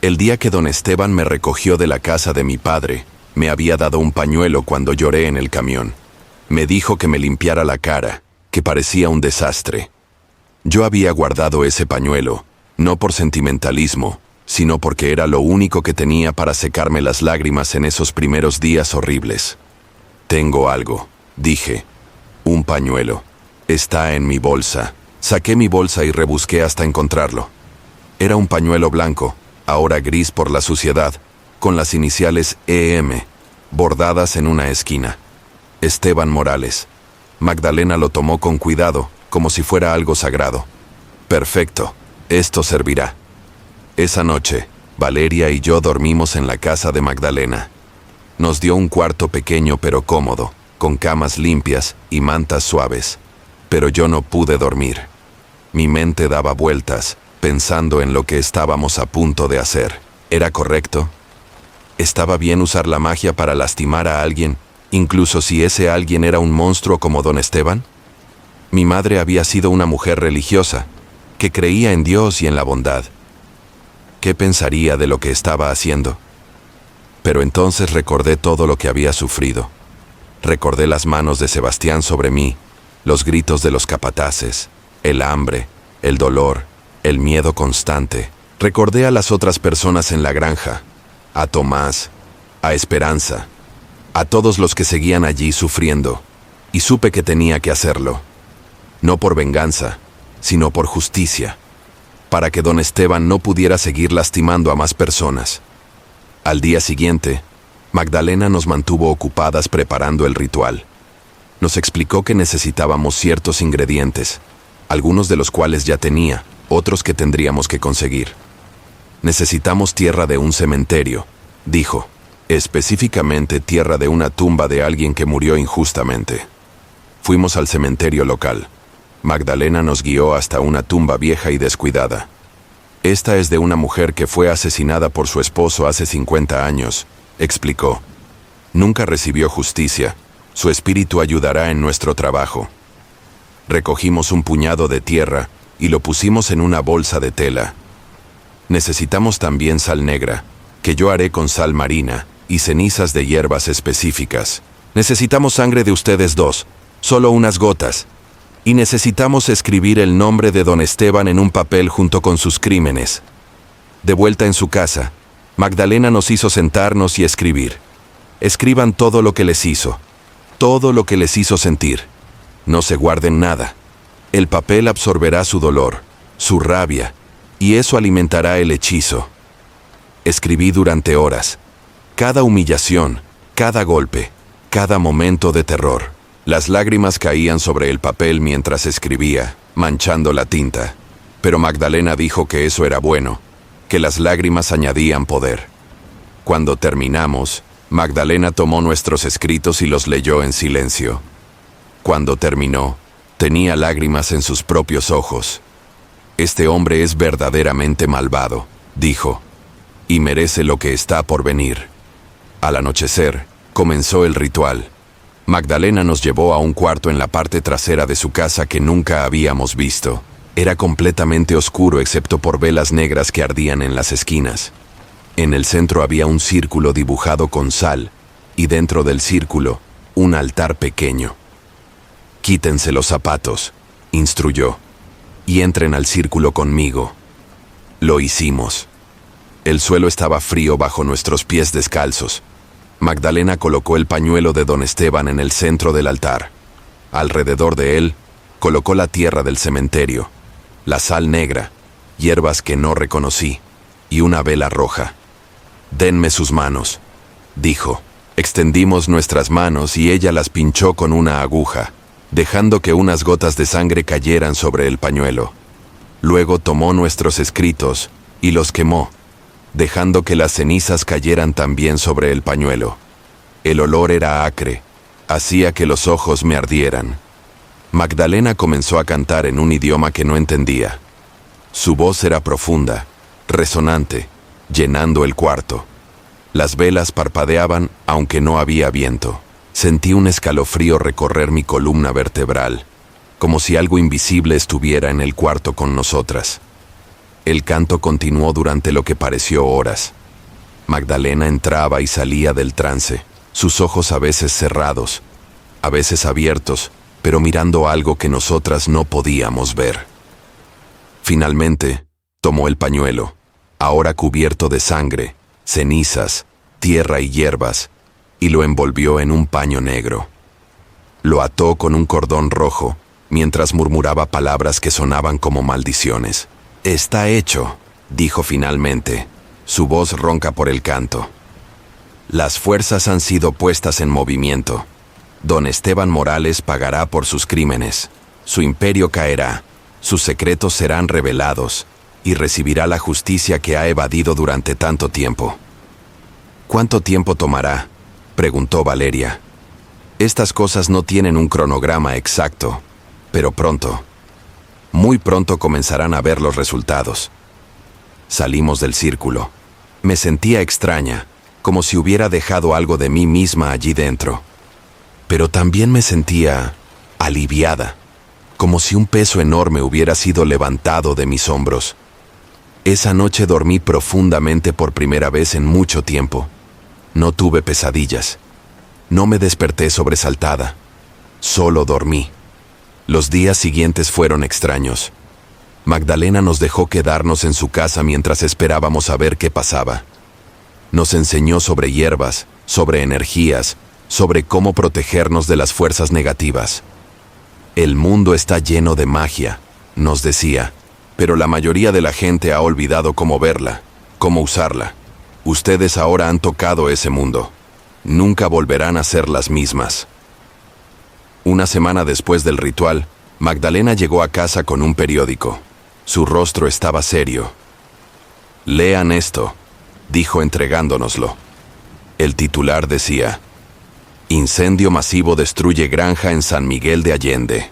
El día que don Esteban me recogió de la casa de mi padre, me había dado un pañuelo cuando lloré en el camión. Me dijo que me limpiara la cara, que parecía un desastre. Yo había guardado ese pañuelo, no por sentimentalismo, sino porque era lo único que tenía para secarme las lágrimas en esos primeros días horribles. Tengo algo, dije. Un pañuelo. Está en mi bolsa. Saqué mi bolsa y rebusqué hasta encontrarlo. Era un pañuelo blanco, ahora gris por la suciedad, con las iniciales EM, bordadas en una esquina. Esteban Morales. Magdalena lo tomó con cuidado, como si fuera algo sagrado. Perfecto, esto servirá. Esa noche, Valeria y yo dormimos en la casa de Magdalena. Nos dio un cuarto pequeño pero cómodo, con camas limpias y mantas suaves. Pero yo no pude dormir. Mi mente daba vueltas, pensando en lo que estábamos a punto de hacer. ¿Era correcto? ¿Estaba bien usar la magia para lastimar a alguien, incluso si ese alguien era un monstruo como don Esteban? Mi madre había sido una mujer religiosa, que creía en Dios y en la bondad. ¿Qué pensaría de lo que estaba haciendo? Pero entonces recordé todo lo que había sufrido. Recordé las manos de Sebastián sobre mí, los gritos de los capataces, el hambre, el dolor, el miedo constante. Recordé a las otras personas en la granja, a Tomás, a Esperanza, a todos los que seguían allí sufriendo, y supe que tenía que hacerlo. No por venganza, sino por justicia, para que don Esteban no pudiera seguir lastimando a más personas. Al día siguiente, Magdalena nos mantuvo ocupadas preparando el ritual. Nos explicó que necesitábamos ciertos ingredientes, algunos de los cuales ya tenía, otros que tendríamos que conseguir. Necesitamos tierra de un cementerio, dijo, específicamente tierra de una tumba de alguien que murió injustamente. Fuimos al cementerio local. Magdalena nos guió hasta una tumba vieja y descuidada. Esta es de una mujer que fue asesinada por su esposo hace 50 años, explicó. Nunca recibió justicia. Su espíritu ayudará en nuestro trabajo. Recogimos un puñado de tierra y lo pusimos en una bolsa de tela. Necesitamos también sal negra, que yo haré con sal marina, y cenizas de hierbas específicas. Necesitamos sangre de ustedes dos, solo unas gotas. Y necesitamos escribir el nombre de don Esteban en un papel junto con sus crímenes. De vuelta en su casa, Magdalena nos hizo sentarnos y escribir. Escriban todo lo que les hizo, todo lo que les hizo sentir. No se guarden nada. El papel absorberá su dolor, su rabia, y eso alimentará el hechizo. Escribí durante horas. Cada humillación, cada golpe, cada momento de terror. Las lágrimas caían sobre el papel mientras escribía, manchando la tinta. Pero Magdalena dijo que eso era bueno, que las lágrimas añadían poder. Cuando terminamos, Magdalena tomó nuestros escritos y los leyó en silencio. Cuando terminó, tenía lágrimas en sus propios ojos. Este hombre es verdaderamente malvado, dijo, y merece lo que está por venir. Al anochecer, comenzó el ritual. Magdalena nos llevó a un cuarto en la parte trasera de su casa que nunca habíamos visto. Era completamente oscuro excepto por velas negras que ardían en las esquinas. En el centro había un círculo dibujado con sal, y dentro del círculo, un altar pequeño. Quítense los zapatos, instruyó, y entren al círculo conmigo. Lo hicimos. El suelo estaba frío bajo nuestros pies descalzos. Magdalena colocó el pañuelo de don Esteban en el centro del altar. Alrededor de él, colocó la tierra del cementerio, la sal negra, hierbas que no reconocí, y una vela roja. «Denme sus manos», dijo. Extendimos nuestras manos y ella las pinchó con una aguja, dejando que unas gotas de sangre cayeran sobre el pañuelo. Luego tomó nuestros escritos y los quemó, dejando que las cenizas cayeran también sobre el pañuelo. El olor era acre, hacía que los ojos me ardieran. Magdalena comenzó a cantar en un idioma que no entendía. Su voz era profunda, resonante, llenando el cuarto. Las velas parpadeaban, aunque no había viento. Sentí un escalofrío recorrer mi columna vertebral, como si algo invisible estuviera en el cuarto con nosotras. El canto continuó durante lo que pareció horas. Magdalena entraba y salía del trance, sus ojos a veces cerrados, a veces abiertos, pero mirando algo que nosotras no podíamos ver. Finalmente, tomó el pañuelo, ahora cubierto de sangre, cenizas, tierra y hierbas, y lo envolvió en un paño negro. Lo ató con un cordón rojo, mientras murmuraba palabras que sonaban como maldiciones. «Está hecho», dijo finalmente, su voz ronca por el canto. «Las fuerzas han sido puestas en movimiento. Don Esteban Morales pagará por sus crímenes. Su imperio caerá, sus secretos serán revelados, y recibirá la justicia que ha evadido durante tanto tiempo». «¿Cuánto tiempo tomará?», preguntó Valeria. «Estas cosas no tienen un cronograma exacto, pero pronto, muy pronto comenzarán a ver los resultados». Salimos del círculo. Me sentía extraña, como si hubiera dejado algo de mí misma allí dentro. Pero también me sentía aliviada, como si un peso enorme hubiera sido levantado de mis hombros. Esa noche dormí profundamente por primera vez en mucho tiempo. No tuve pesadillas. No me desperté sobresaltada. Solo dormí. Los días siguientes fueron extraños. Magdalena nos dejó quedarnos en su casa mientras esperábamos a ver qué pasaba. Nos enseñó sobre hierbas, sobre energías, sobre cómo protegernos de las fuerzas negativas. «El mundo está lleno de magia», nos decía, «pero la mayoría de la gente ha olvidado cómo verla, cómo usarla. Ustedes ahora han tocado ese mundo. Nunca volverán a ser las mismas». Una semana después del ritual, Magdalena llegó a casa con un periódico. Su rostro estaba serio. «Lean esto», dijo entregándonoslo. El titular decía: «Incendio masivo destruye granja en San Miguel de Allende».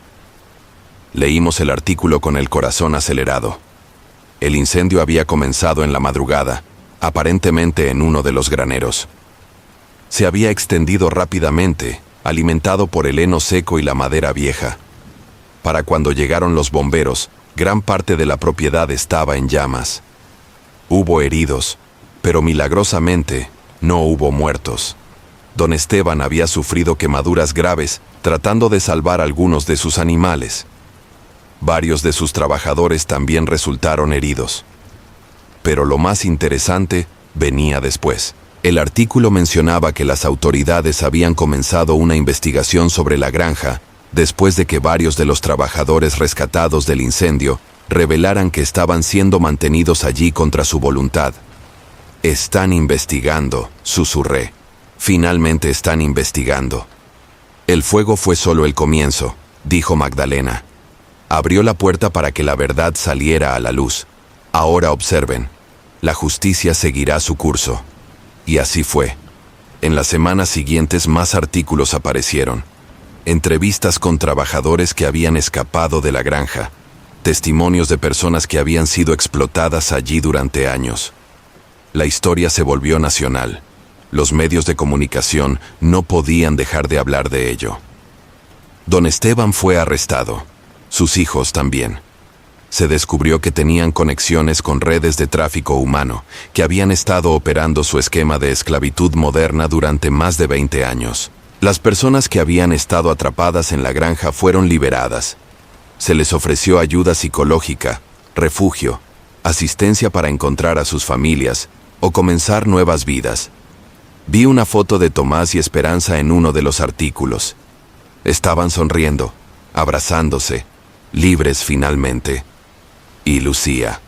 Leímos el artículo con el corazón acelerado. El incendio había comenzado en la madrugada, aparentemente en uno de los graneros. Se había extendido rápidamente, alimentado por el heno seco y la madera vieja. Para cuando llegaron los bomberos, gran parte de la propiedad estaba en llamas. Hubo heridos, pero milagrosamente no hubo muertos. Don Esteban había sufrido quemaduras graves tratando de salvar algunos de sus animales. Varios de sus trabajadores también resultaron heridos. Pero lo más interesante venía después. El artículo mencionaba que las autoridades habían comenzado una investigación sobre la granja después de que varios de los trabajadores rescatados del incendio revelaran que estaban siendo mantenidos allí contra su voluntad. «Están investigando», susurré. «Finalmente están investigando». «El fuego fue solo el comienzo», dijo Magdalena. Abrió la puerta para que la verdad saliera a la luz. «Ahora observen. La justicia seguirá su curso». Y así fue. En las semanas siguientes más artículos aparecieron. Entrevistas con trabajadores que habían escapado de la granja. Testimonios de personas que habían sido explotadas allí durante años. La historia se volvió nacional. Los medios de comunicación no podían dejar de hablar de ello. Don Esteban fue arrestado. Sus hijos también. Se descubrió que tenían conexiones con redes de tráfico humano, que habían estado operando su esquema de esclavitud moderna durante más de 20 años. Las personas que habían estado atrapadas en la granja fueron liberadas. Se les ofreció ayuda psicológica, refugio, asistencia para encontrar a sus familias o comenzar nuevas vidas. Vi una foto de Tomás y Esperanza en uno de los artículos. Estaban sonriendo, abrazándose, libres finalmente. Y Lucía,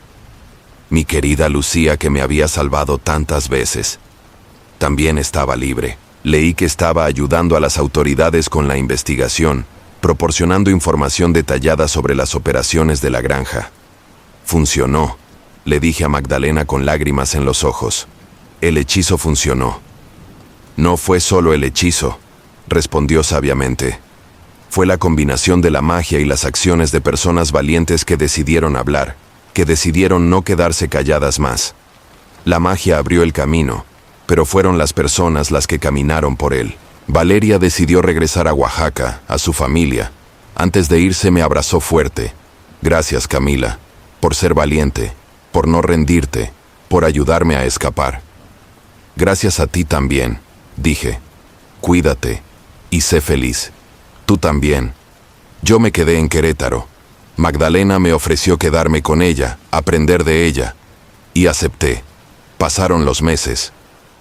mi querida Lucía que me había salvado tantas veces, también estaba libre. Leí que estaba ayudando a las autoridades con la investigación, proporcionando información detallada sobre las operaciones de la granja. Funcionó. le dije a Magdalena con lágrimas en los ojos. El hechizo funcionó. No fue solo el hechizo, respondió sabiamente. Fue la combinación de la magia y las acciones de personas valientes que decidieron hablar, que decidieron no quedarse calladas más. La magia abrió el camino, pero fueron las personas las que caminaron por él. Valeria decidió regresar a Oaxaca, a su familia. Antes de irse me abrazó fuerte. Gracias, Camila, por ser valiente, por no rendirte, por ayudarme a escapar. Gracias a ti también, dije. Cuídate y sé feliz. Tú también. Yo me quedé en Querétaro. Magdalena me ofreció quedarme con ella, aprender de ella. Y acepté. Pasaron los meses.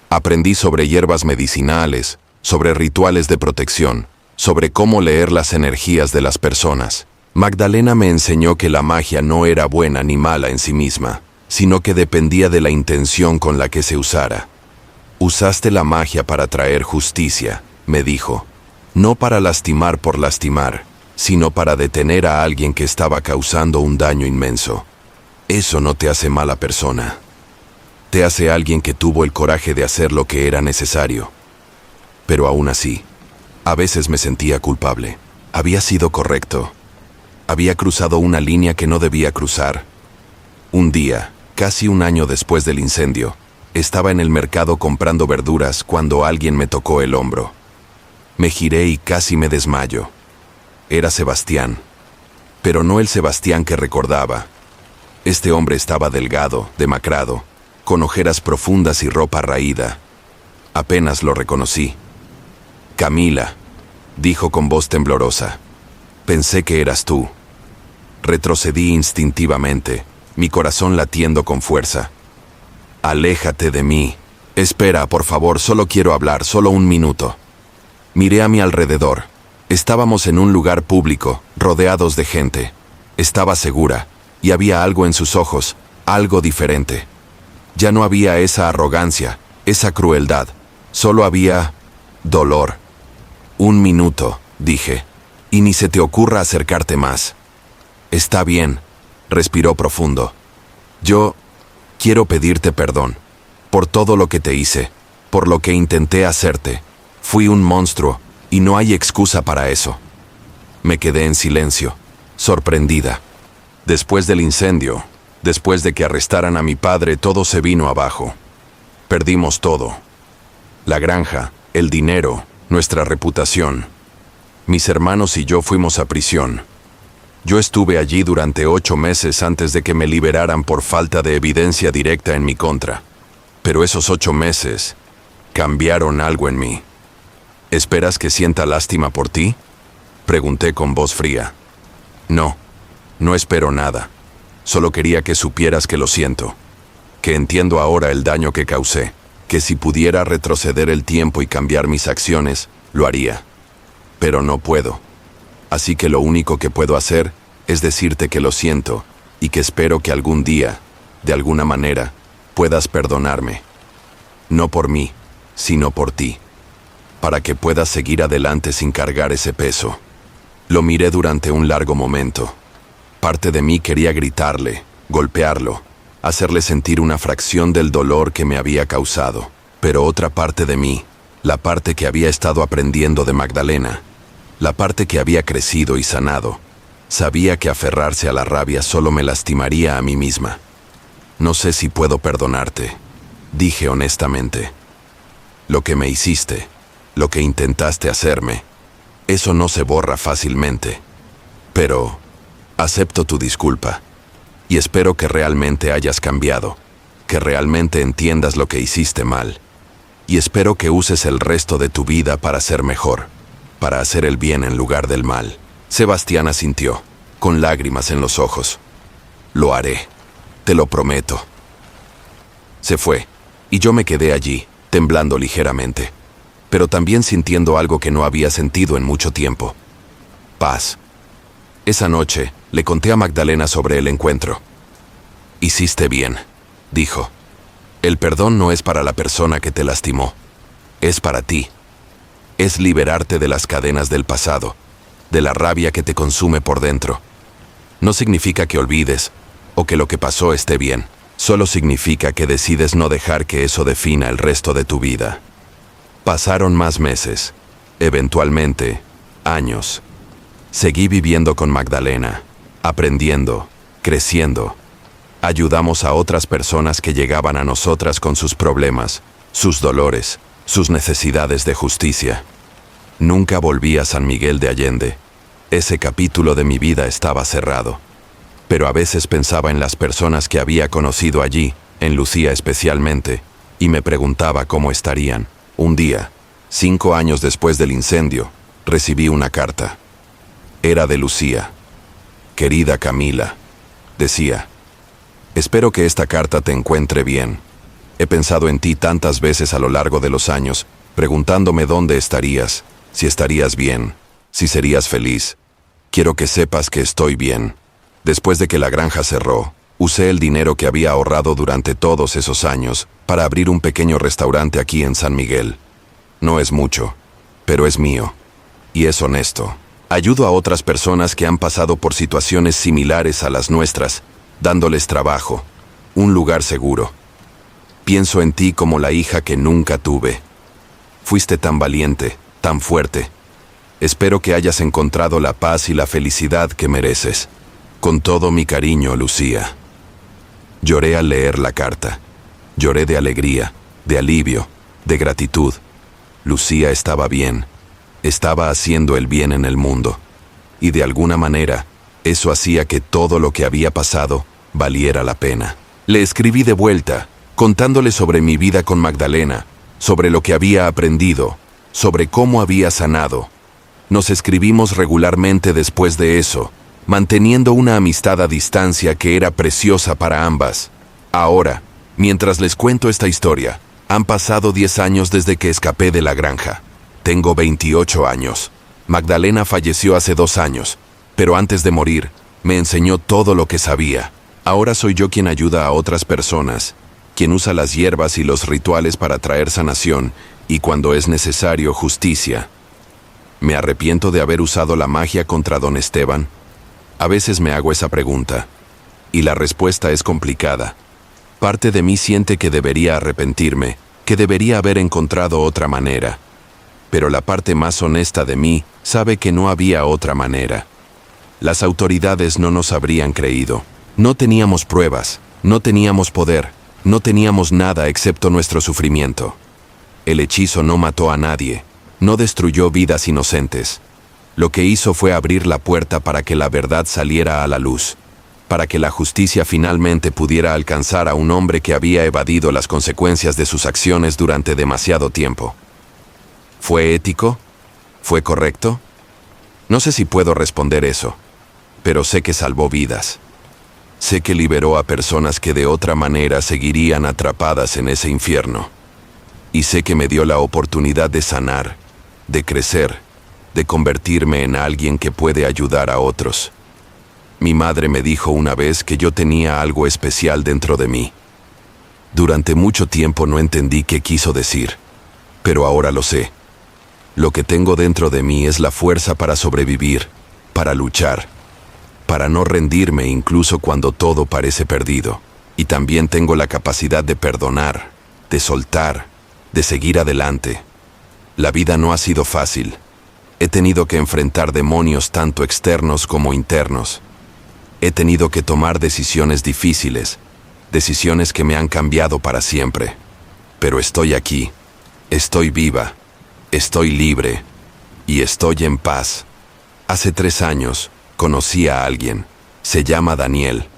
Aprendí sobre hierbas medicinales, sobre rituales de protección, sobre cómo leer las energías de las personas. Magdalena me enseñó que la magia no era buena ni mala en sí misma, sino que dependía de la intención con la que se usara. Usaste la magia para traer justicia, me dijo. No para lastimar por lastimar, sino para detener a alguien que estaba causando un daño inmenso. Eso no te hace mala persona. Te hace alguien que tuvo el coraje de hacer lo que era necesario. Pero aún así, a veces me sentía culpable. Había sido correcto. Había cruzado una línea que no debía cruzar. Un día, casi un año después del incendio, estaba en el mercado comprando verduras cuando alguien me tocó el hombro. Me giré y casi me desmayo. Era Sebastián. Pero no el Sebastián que recordaba. Este hombre estaba delgado, demacrado, con ojeras profundas y ropa raída. Apenas lo reconocí. Camila, dijo con voz temblorosa. Pensé que eras tú. Retrocedí instintivamente, mi corazón latiendo con fuerza. Aléjate de mí. Espera, por favor, solo quiero hablar, solo un minuto. Miré a mi alrededor. Estábamos en un lugar público, rodeados de gente. Estaba segura, y había algo en sus ojos, algo diferente. Ya no había esa arrogancia, esa crueldad. Solo había dolor. Un minuto, dije, y ni se te ocurra acercarte más. Está bien, respiró profundo. Yo quiero pedirte perdón por todo lo que te hice, por lo que intenté hacerte. Fui un monstruo, y no hay excusa para eso. Me quedé en silencio, sorprendida. Después del incendio, después de que arrestaran a mi padre, todo se vino abajo. Perdimos todo. La granja, el dinero, nuestra reputación. Mis hermanos y yo fuimos a prisión. Yo estuve allí durante 8 meses antes de que me liberaran por falta de evidencia directa en mi contra. Pero esos 8 meses cambiaron algo en mí. ¿Esperas que sienta lástima por ti?, pregunté con voz fría. No, no espero nada. Solo quería que supieras que lo siento, que entiendo ahora el daño que causé, que si pudiera retroceder el tiempo y cambiar mis acciones, lo haría. Pero no puedo. Así que lo único que puedo hacer es decirte que lo siento y que espero que algún día, de alguna manera, puedas perdonarme. No por mí, sino por ti. Para que puedas seguir adelante sin cargar ese peso. Lo miré durante un largo momento. Parte de mí quería gritarle, golpearlo, hacerle sentir una fracción del dolor que me había causado. Pero otra parte de mí, la parte que había estado aprendiendo de Magdalena, la parte que había crecido y sanado, sabía que aferrarse a la rabia solo me lastimaría a mí misma. No sé si puedo perdonarte, dije honestamente. Lo que me hiciste, lo que intentaste hacerme, eso no se borra fácilmente. Pero acepto tu disculpa y espero que realmente hayas cambiado, que realmente entiendas lo que hiciste mal. Y espero que uses el resto de tu vida para ser mejor, para hacer el bien en lugar del mal. Sebastián asintió, con lágrimas en los ojos. Lo haré, te lo prometo. Se fue, y yo me quedé allí, temblando ligeramente, pero también sintiendo algo que no había sentido en mucho tiempo. Paz. Esa noche, le conté a Magdalena sobre el encuentro. Hiciste bien, dijo. El perdón no es para la persona que te lastimó, es para ti. Es liberarte de las cadenas del pasado, de la rabia que te consume por dentro. No significa que olvides o que lo que pasó esté bien, Solo significa que decides no dejar que eso defina el resto de tu vida. Pasaron más meses, eventualmente, años. Seguí viviendo con Magdalena, aprendiendo, creciendo. Ayudamos a otras personas que llegaban a nosotras con sus problemas, sus dolores, sus necesidades de justicia. Nunca volví a San Miguel de Allende. Ese capítulo de mi vida estaba cerrado. Pero a veces pensaba en las personas que había conocido allí, en Lucía especialmente, y me preguntaba cómo estarían. Un día, 5 años después del incendio, recibí una carta. Era de Lucía. Querida Camila, decía, espero que esta carta te encuentre bien. He pensado en ti tantas veces a lo largo de los años, preguntándome dónde estarías, si estarías bien, si serías feliz. Quiero que sepas que estoy bien. Después de que la granja cerró, usé el dinero que había ahorrado durante todos esos años para abrir un pequeño restaurante aquí en San Miguel. No es mucho, pero es mío. Y es honesto. Ayudo a otras personas que han pasado por situaciones similares a las nuestras, dándoles trabajo, un lugar seguro. Pienso en ti como la hija que nunca tuve. Fuiste tan valiente, tan fuerte. Espero que hayas encontrado la paz y la felicidad que mereces. Con todo mi cariño, Lucía. Lloré al leer la carta. Lloré de alegría, de alivio, de gratitud. Lucía estaba bien. Estaba haciendo el bien en el mundo. Y de alguna manera, eso hacía que todo lo que había pasado valiera la pena. Le escribí de vuelta, contándole sobre mi vida con Magdalena, sobre lo que había aprendido, sobre cómo había sanado. Nos escribimos regularmente después de eso, manteniendo una amistad a distancia que era preciosa para ambas. Ahora, mientras les cuento esta historia, han pasado 10 años desde que escapé de la granja. Tengo 28 años. Magdalena falleció hace 2 años, pero antes de morir, me enseñó todo lo que sabía. Ahora soy yo quien ayuda a otras personas, quien usa las hierbas y los rituales para traer sanación y, cuando es necesario, justicia. ¿Me arrepiento de haber usado la magia contra don Esteban? A veces me hago esa pregunta, y la respuesta es complicada. Parte de mí siente que debería arrepentirme, que debería haber encontrado otra manera. Pero la parte más honesta de mí sabe que no había otra manera. Las autoridades no nos habrían creído. No teníamos pruebas, no teníamos poder, no teníamos nada excepto nuestro sufrimiento. El hechizo no mató a nadie, no destruyó vidas inocentes. Lo que hizo fue abrir la puerta para que la verdad saliera a la luz, para que la justicia finalmente pudiera alcanzar a un hombre que había evadido las consecuencias de sus acciones durante demasiado tiempo. ¿Fue ético? ¿Fue correcto? No sé si puedo responder eso, pero sé que salvó vidas. Sé que liberó a personas que de otra manera seguirían atrapadas en ese infierno. Y sé que me dio la oportunidad de sanar, de crecer, de convertirme en alguien que puede ayudar a otros. Mi madre me dijo una vez que yo tenía algo especial dentro de mí. Durante mucho tiempo no entendí qué quiso decir, pero ahora lo sé. Lo que tengo dentro de mí es la fuerza para sobrevivir, para luchar, para no rendirme incluso cuando todo parece perdido. Y también tengo la capacidad de perdonar, de soltar, de seguir adelante. La vida no ha sido fácil. He tenido que enfrentar demonios tanto externos como internos. He tenido que tomar decisiones difíciles, decisiones que me han cambiado para siempre. Pero estoy aquí, estoy viva, estoy libre y estoy en paz. Hace 3 años conocí a alguien. Se llama Daniel.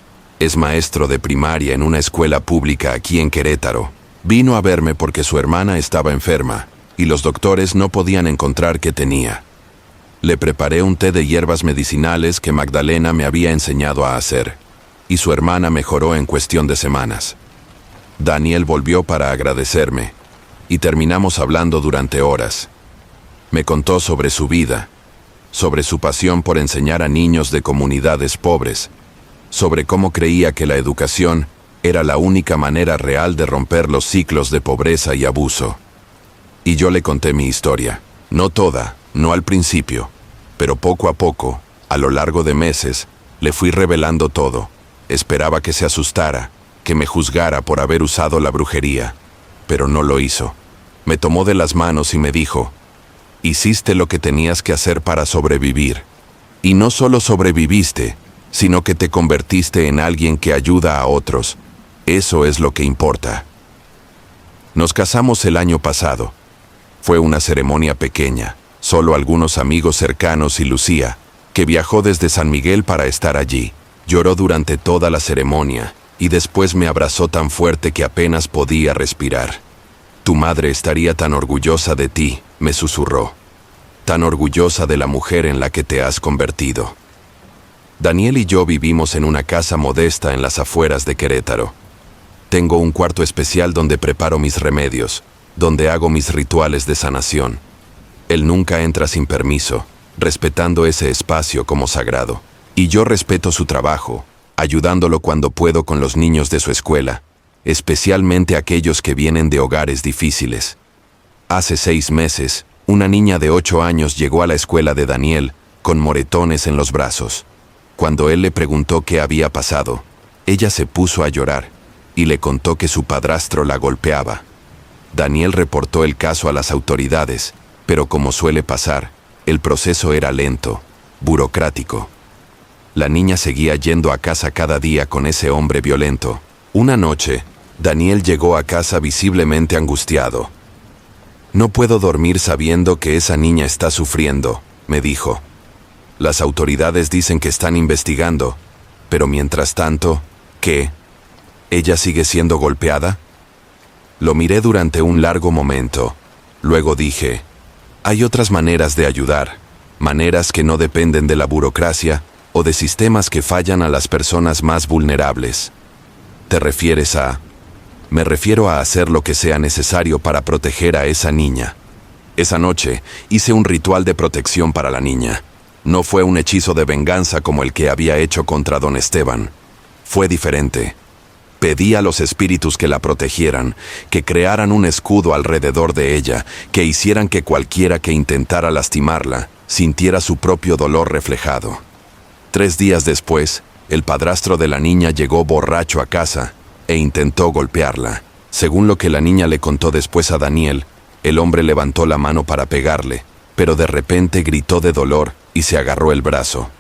Es maestro de primaria en una escuela pública aquí en Querétaro. Vino a verme porque su hermana estaba enferma y los doctores no podían encontrar qué tenía. Le preparé un té de hierbas medicinales que Magdalena me había enseñado a hacer, y su hermana mejoró en cuestión de semanas. Daniel volvió para agradecerme, y terminamos hablando durante horas. Me contó sobre su vida, sobre su pasión por enseñar a niños de comunidades pobres, sobre cómo creía que la educación era la única manera real de romper los ciclos de pobreza y abuso. Y yo le conté mi historia, no toda, no al principio, pero poco a poco, a lo largo de meses, le fui revelando todo. Esperaba que se asustara, que me juzgara por haber usado la brujería, pero no lo hizo. Me tomó de las manos y me dijo: hiciste lo que tenías que hacer para sobrevivir. Y no solo sobreviviste, sino que te convertiste en alguien que ayuda a otros. Eso es lo que importa. Nos casamos el año pasado. Fue una ceremonia pequeña, solo algunos amigos cercanos y Lucía, que viajó desde San Miguel para estar allí. Lloró durante toda la ceremonia y después me abrazó tan fuerte que apenas podía respirar. Tu madre estaría tan orgullosa de ti, me susurró. Tan orgullosa de la mujer en la que te has convertido. Daniel y yo vivimos en una casa modesta en las afueras de Querétaro. Tengo un cuarto especial donde preparo mis remedios, donde hago mis rituales de sanación. Él nunca entra sin permiso, respetando ese espacio como sagrado. Y yo respeto su trabajo, ayudándolo cuando puedo con los niños de su escuela, especialmente aquellos que vienen de hogares difíciles. Hace 6 meses, una niña de 8 años llegó a la escuela de Daniel con moretones en los brazos. Cuando él le preguntó qué había pasado, ella se puso a llorar y le contó que su padrastro la golpeaba. Daniel reportó el caso a las autoridades, pero como suele pasar, el proceso era lento, burocrático. La niña seguía yendo a casa cada día con ese hombre violento. Una noche, Daniel llegó a casa visiblemente angustiado. No puedo dormir sabiendo que esa niña está sufriendo, me dijo. Las autoridades dicen que están investigando, pero mientras tanto, ¿qué? ¿Ella sigue siendo golpeada? Lo miré durante un largo momento. Luego dije: hay otras maneras de ayudar, maneras que no dependen de la burocracia o de sistemas que fallan a las personas más vulnerables. ¿Te refieres a...? Me refiero a hacer lo que sea necesario para proteger a esa niña. Esa noche hice un ritual de protección para la niña. No fue un hechizo de venganza como el que había hecho contra don Esteban. Fue diferente. Pedí a los espíritus que la protegieran, que crearan un escudo alrededor de ella, que hicieran que cualquiera que intentara lastimarla sintiera su propio dolor reflejado. 3 días después, el padrastro de la niña llegó borracho a casa e intentó golpearla. Según lo que la niña le contó después a Daniel, el hombre levantó la mano para pegarle, pero de repente gritó de dolor y se agarró el brazo.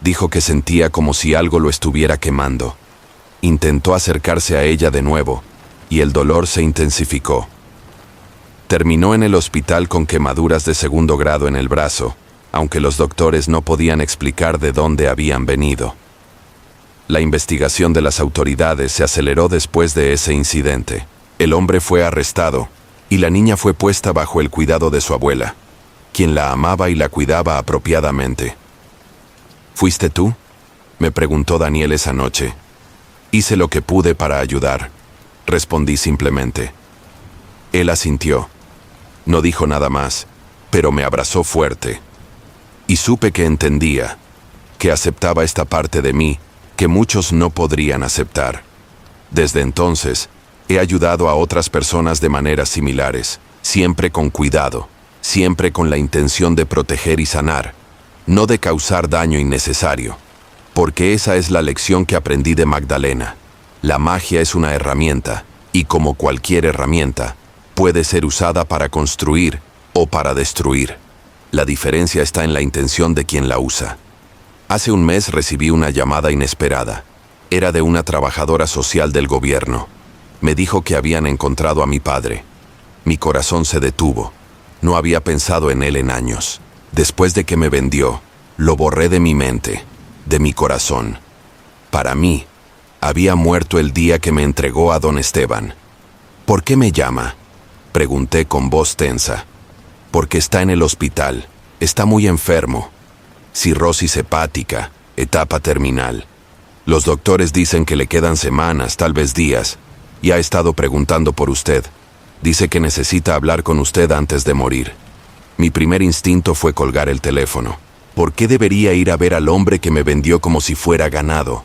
Dijo que sentía como si algo lo estuviera quemando. Intentó acercarse a ella de nuevo, y el dolor se intensificó. Terminó en el hospital con quemaduras de 2º grado en el brazo, aunque los doctores no podían explicar de dónde habían venido. La investigación de las autoridades se aceleró después de ese incidente. El hombre fue arrestado, y la niña fue puesta bajo el cuidado de su abuela, quien la amaba y la cuidaba apropiadamente. ¿Fuiste tú?, me preguntó Daniel esa noche. Hice lo que pude para ayudar, respondí simplemente. Él asintió. No dijo nada más, pero me abrazó fuerte. Y supe que entendía, que aceptaba esta parte de mí que muchos no podrían aceptar. Desde entonces, he ayudado a otras personas de maneras similares, siempre con cuidado, siempre con la intención de proteger y sanar, no de causar daño innecesario. Porque esa es la lección que aprendí de Magdalena. La magia es una herramienta, y como cualquier herramienta, puede ser usada para construir o para destruir. La diferencia está en la intención de quien la usa. Hace un mes recibí una llamada inesperada. Era de una trabajadora social del gobierno. Me dijo que habían encontrado a mi padre. Mi corazón se detuvo. No había pensado en él en años. Después de que me vendió, lo borré de mi mente, de mi corazón. Para mí, había muerto el día que me entregó a don Esteban. ¿Por qué me llama?, pregunté con voz tensa. Porque está en el hospital. Está muy enfermo. Cirrosis hepática, etapa terminal. Los doctores dicen que le quedan semanas, tal vez días, y ha estado preguntando por usted. Dice que necesita hablar con usted antes de morir. Mi primer instinto fue colgar el teléfono. ¿Por qué debería ir a ver al hombre que me vendió como si fuera ganado?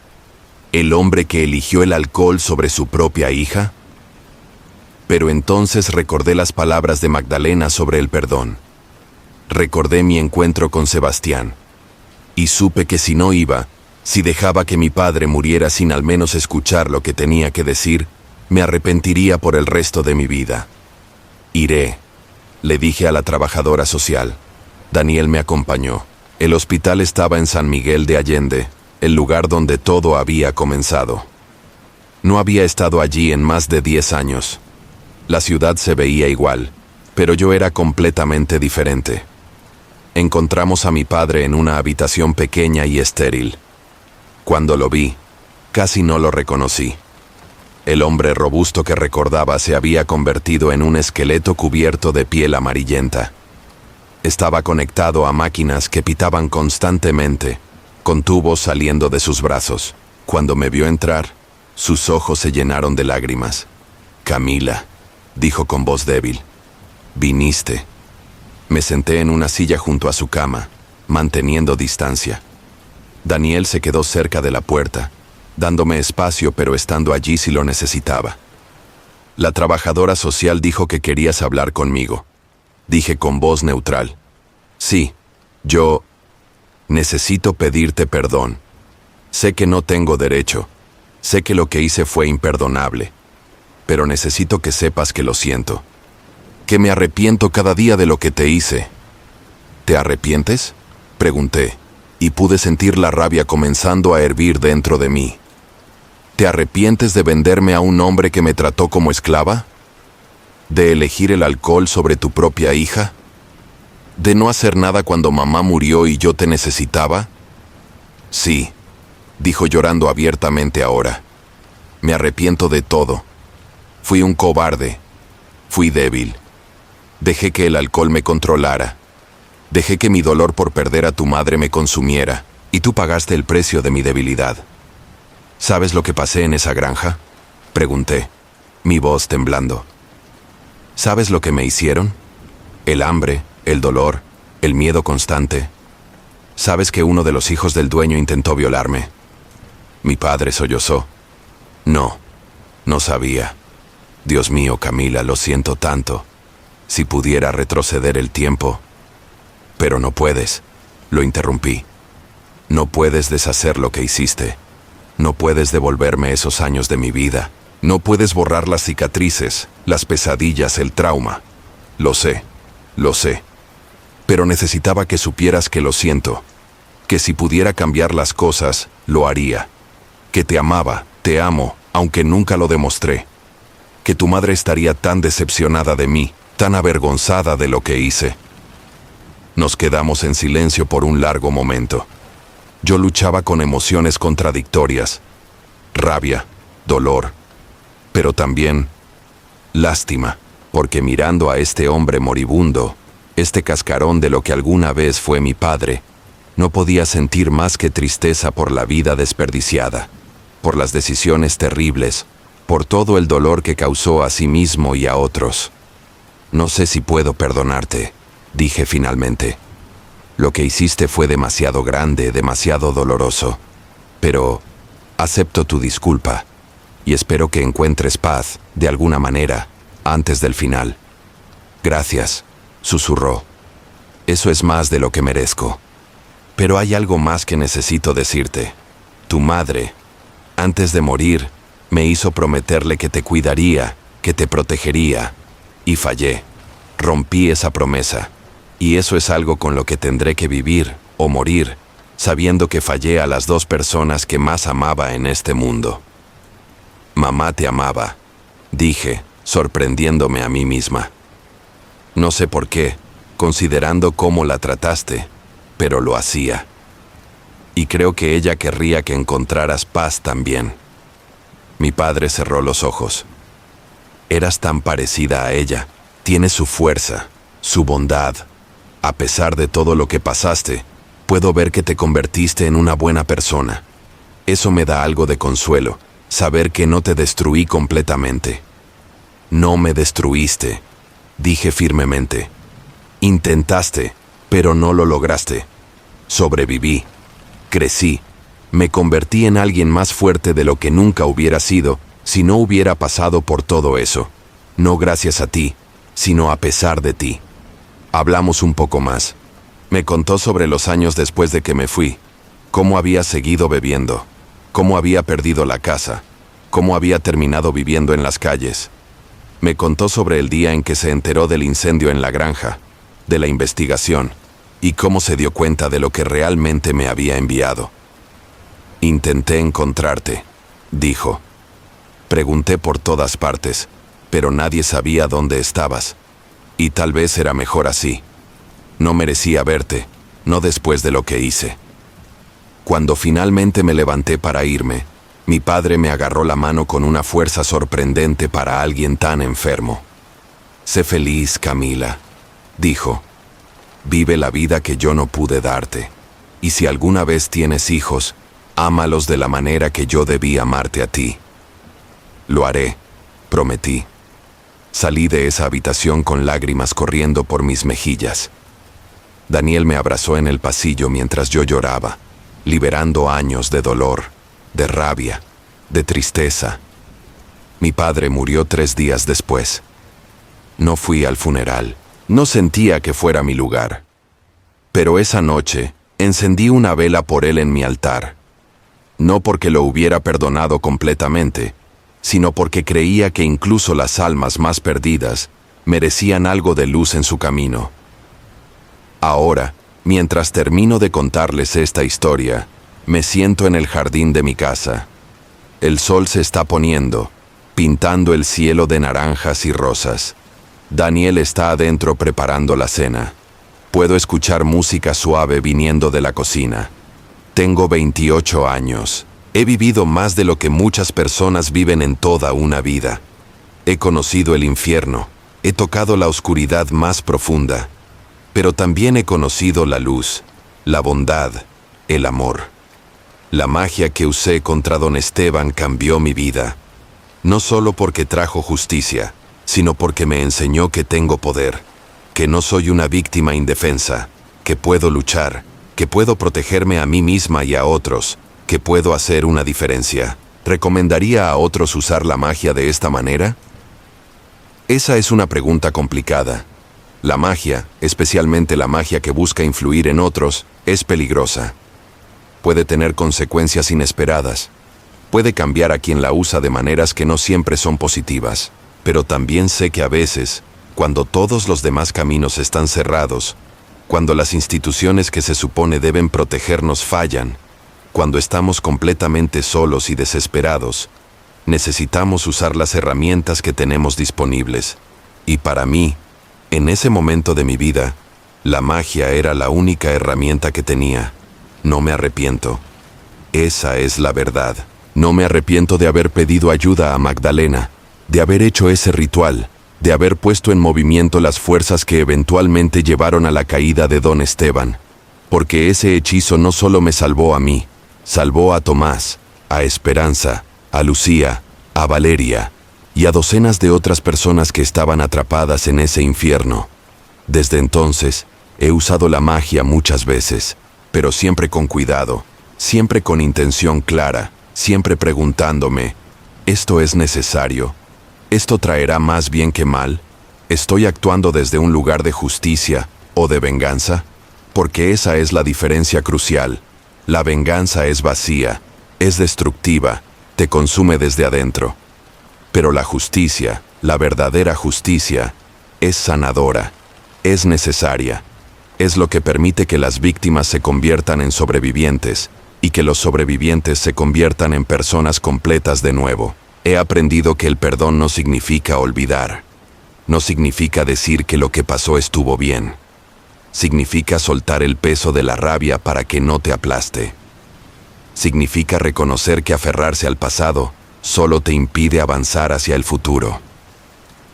¿El hombre que eligió el alcohol sobre su propia hija? Pero entonces recordé las palabras de Magdalena sobre el perdón. Recordé mi encuentro con Sebastián. Y supe que si no iba, Si dejaba que mi padre muriera sin al menos escuchar lo que tenía que decir, me arrepentiría por el resto de mi vida. Iré, le dije a la trabajadora social. Daniel me acompañó. El hospital estaba en San Miguel de Allende, el lugar donde todo había comenzado. No había estado allí en más de 10 años. La ciudad se veía igual, pero yo era completamente diferente. Encontramos a mi padre en una habitación pequeña y estéril. Cuando lo vi, casi no lo reconocí. El hombre robusto que recordaba se había convertido en un esqueleto cubierto de piel amarillenta. Estaba conectado a máquinas que pitaban constantemente, con tubos saliendo de sus brazos. Cuando me vio entrar, sus ojos se llenaron de lágrimas. «Camila», dijo con voz débil, «viniste». Me senté en una silla junto a su cama, manteniendo distancia. Daniel se quedó cerca de la puerta, dándome espacio pero estando allí si lo necesitaba. La trabajadora social dijo que querías hablar conmigo. Dije con voz neutral, «Sí, yo necesito pedirte perdón. Sé que no tengo derecho, sé que lo que hice fue imperdonable, pero necesito que sepas que lo siento, que me arrepiento cada día de lo que te hice». «¿Te arrepientes?», pregunté, y pude sentir la rabia comenzando a hervir dentro de mí. «¿Te arrepientes de venderme a un hombre que me trató como esclava? ¿De elegir el alcohol sobre tu propia hija? ¿De no hacer nada cuando mamá murió y yo te necesitaba?». «Sí», dijo llorando abiertamente ahora. «Me arrepiento de todo. Fui un cobarde. Fui débil. Dejé que el alcohol me controlara. Dejé que mi dolor por perder a tu madre me consumiera, y tú pagaste el precio de mi debilidad». «¿Sabes lo que pasé en esa granja?», pregunté, mi voz temblando. «¿Sabes lo que me hicieron? El hambre, el dolor, el miedo constante. ¿Sabes que uno de los hijos del dueño intentó violarme?». Mi padre sollozó. «No, no sabía. Dios mío, Camila, lo siento tanto. Si pudiera retroceder el tiempo». «Pero no puedes», lo interrumpí. «No puedes deshacer lo que hiciste. No puedes devolverme esos años de mi vida. No puedes borrar las cicatrices, las pesadillas, el trauma. Lo sé, pero necesitaba que supieras que lo siento, que si pudiera cambiar las cosas, lo haría, que te amaba, te amo, aunque nunca lo demostré, que tu madre estaría tan decepcionada de mí, tan avergonzada de lo que hice». Nos quedamos en silencio por un largo momento. Yo luchaba con emociones contradictorias, rabia, dolor, pero también lástima, porque mirando a este hombre moribundo, este cascarón de lo que alguna vez fue mi padre, no podía sentir más que tristeza por la vida desperdiciada, por las decisiones terribles, por todo el dolor que causó a sí mismo y a otros. «No sé si puedo perdonarte», dije finalmente. «Lo que hiciste fue demasiado grande, demasiado doloroso, pero acepto tu disculpa y espero que encuentres paz, de alguna manera, antes del final». «Gracias», susurró. «Eso es más de lo que merezco. Pero hay algo más que necesito decirte. Tu madre, antes de morir, me hizo prometerle que te cuidaría, que te protegería, y fallé. Rompí esa promesa, y eso es algo con lo que tendré que vivir o morir, sabiendo que fallé a las dos personas que más amaba en este mundo». «Mamá te amaba», dije, sorprendiéndome a mí misma. No sé por qué, considerando cómo la trataste, pero lo hacía. Y creo que ella querría que encontraras paz también. Mi padre cerró los ojos. «Eras tan parecida a ella. Tienes su fuerza, su bondad. A pesar de todo lo que pasaste, puedo ver que te convertiste en una buena persona. Eso me da algo de consuelo, saber que no te destruí completamente». «No me destruiste», dije firmemente. «Intentaste, pero no lo lograste. Sobreviví, crecí, me convertí en alguien más fuerte de lo que nunca hubiera sido si no hubiera pasado por todo eso. No gracias a ti, sino a pesar de ti». Hablamos un poco más. Me contó sobre los años después de que me fui, cómo había seguido bebiendo, cómo había perdido la casa, cómo había terminado viviendo en las calles. Me contó sobre el día en que se enteró del incendio en la granja, de la investigación, y cómo se dio cuenta de lo que realmente me había enviado. Intenté encontrarte, dijo. Pregunté por todas partes, pero nadie sabía dónde estabas. Y tal vez era mejor así. No merecía verte, no después de lo que hice. Cuando finalmente me levanté para irme, mi padre me agarró la mano con una fuerza sorprendente para alguien tan enfermo. Sé feliz, Camila, dijo. Vive la vida que yo no pude darte. Y si alguna vez tienes hijos, ámalos de la manera que yo debí amarte a ti. Lo haré, prometí. Salí de esa habitación con lágrimas corriendo por mis mejillas. Daniel me abrazó en el pasillo mientras yo lloraba, liberando años de dolor, de rabia, de tristeza. Mi padre murió 3 días después. No fui al funeral. No sentía que fuera mi lugar. Pero esa noche, encendí una vela por él en mi altar. No porque lo hubiera perdonado completamente, sino porque creía que incluso las almas más perdidas merecían algo de luz en su camino. Ahora, mientras termino de contarles esta historia, me siento en el jardín de mi casa. El sol se está poniendo, pintando el cielo de naranjas y rosas. Daniel está adentro preparando la cena. Puedo escuchar música suave viniendo de la cocina. Tengo 28 años. He vivido más de lo que muchas personas viven en toda una vida. He conocido el infierno, he tocado la oscuridad más profunda, pero también he conocido la luz, la bondad, el amor. La magia que usé contra don Esteban cambió mi vida, no solo porque trajo justicia, sino porque me enseñó que tengo poder, que no soy una víctima indefensa, que puedo luchar, que puedo protegerme a mí misma y a otros, que puedo hacer una diferencia. ¿Recomendaría a otros usar la magia de esta manera? Esa es una pregunta complicada. La magia, especialmente la magia que busca influir en otros, es peligrosa. Puede tener consecuencias inesperadas. Puede cambiar a quien la usa de maneras que no siempre son positivas. Pero también sé que a veces, cuando todos los demás caminos están cerrados, cuando las instituciones que se supone deben protegernos fallan, cuando estamos completamente solos y desesperados, necesitamos usar las herramientas que tenemos disponibles. Y para mí, en ese momento de mi vida, la magia era la única herramienta que tenía. No me arrepiento. Esa es la verdad. No me arrepiento de haber pedido ayuda a Magdalena, de haber hecho ese ritual, de haber puesto en movimiento las fuerzas que eventualmente llevaron a la caída de don Esteban, porque ese hechizo no solo me salvó a mí, salvó a Tomás, a Esperanza, a Lucía, a Valeria y a docenas de otras personas que estaban atrapadas en ese infierno. Desde entonces, he usado la magia muchas veces, pero siempre con cuidado, siempre con intención clara, siempre preguntándome, ¿esto es necesario? ¿Esto traerá más bien que mal? ¿Estoy actuando desde un lugar de justicia o de venganza? Porque esa es la diferencia crucial. La venganza es vacía, es destructiva, te consume desde adentro. Pero la justicia, la verdadera justicia, es sanadora, es necesaria. Es lo que permite que las víctimas se conviertan en sobrevivientes y que los sobrevivientes se conviertan en personas completas de nuevo. He aprendido que el perdón no significa olvidar. No significa decir que lo que pasó estuvo bien. Significa soltar el peso de la rabia para que no te aplaste. Significa reconocer que aferrarse al pasado solo te impide avanzar hacia el futuro.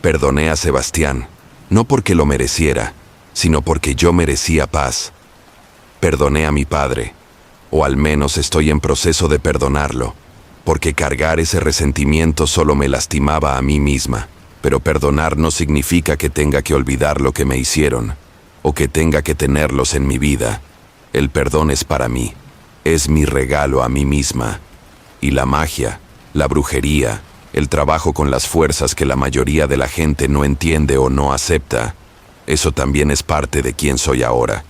Perdoné a Sebastián, no porque lo mereciera, sino porque yo merecía paz. Perdoné a mi padre, o al menos estoy en proceso de perdonarlo, porque cargar ese resentimiento solo me lastimaba a mí misma. Pero perdonar no significa que tenga que olvidar lo que me hicieron, o que tenga que tenerlos en mi vida. El perdón es para mí, es mi regalo a mí misma. Y la magia, la brujería, el trabajo con las fuerzas que la mayoría de la gente no entiende o no acepta, eso también es parte de quién soy ahora.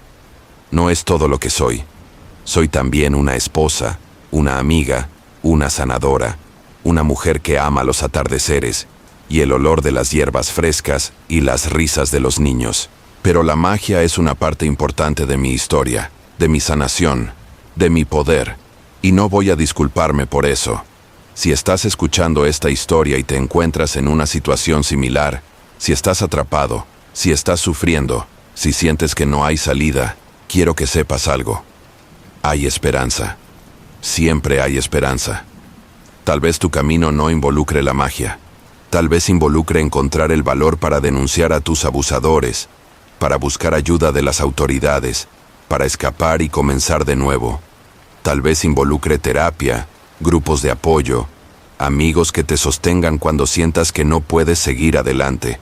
No es todo lo que soy, Soy también una esposa, una amiga, una sanadora, una mujer que ama los atardeceres y el olor de las hierbas frescas y las risas de los niños. Pero la magia es una parte importante de mi historia, de mi sanación, de mi poder, y no voy a disculparme por eso. Si estás escuchando esta historia y te encuentras en una situación similar, si estás atrapado, si estás sufriendo, si sientes que no hay salida, quiero que sepas algo. Hay esperanza. Siempre hay esperanza. Tal vez tu camino no involucre la magia. Tal vez involucre encontrar el valor para denunciar a tus abusadores, para buscar ayuda de las autoridades, para escapar y comenzar de nuevo. Tal vez involucre terapia, grupos de apoyo, amigos que te sostengan cuando sientas que no puedes seguir adelante.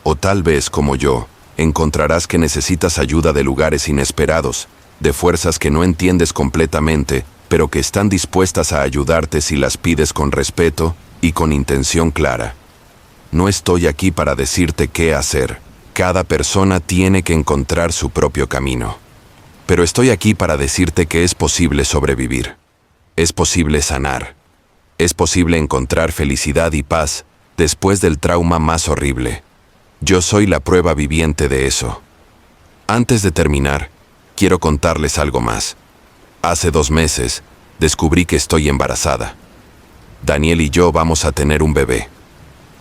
O tal vez, como yo, encontrarás que necesitas ayuda de lugares inesperados, de fuerzas que no entiendes completamente, pero que están dispuestas a ayudarte si las pides con respeto y con intención clara. No estoy aquí para decirte qué hacer. Cada persona tiene que encontrar su propio camino. Pero estoy aquí para decirte que es posible sobrevivir. Es posible sanar. Es posible encontrar felicidad y paz después del trauma más horrible. Yo soy la prueba viviente de eso. Antes de terminar, quiero contarles algo más. Hace 2 meses, descubrí que estoy embarazada. Daniel y yo vamos a tener un bebé.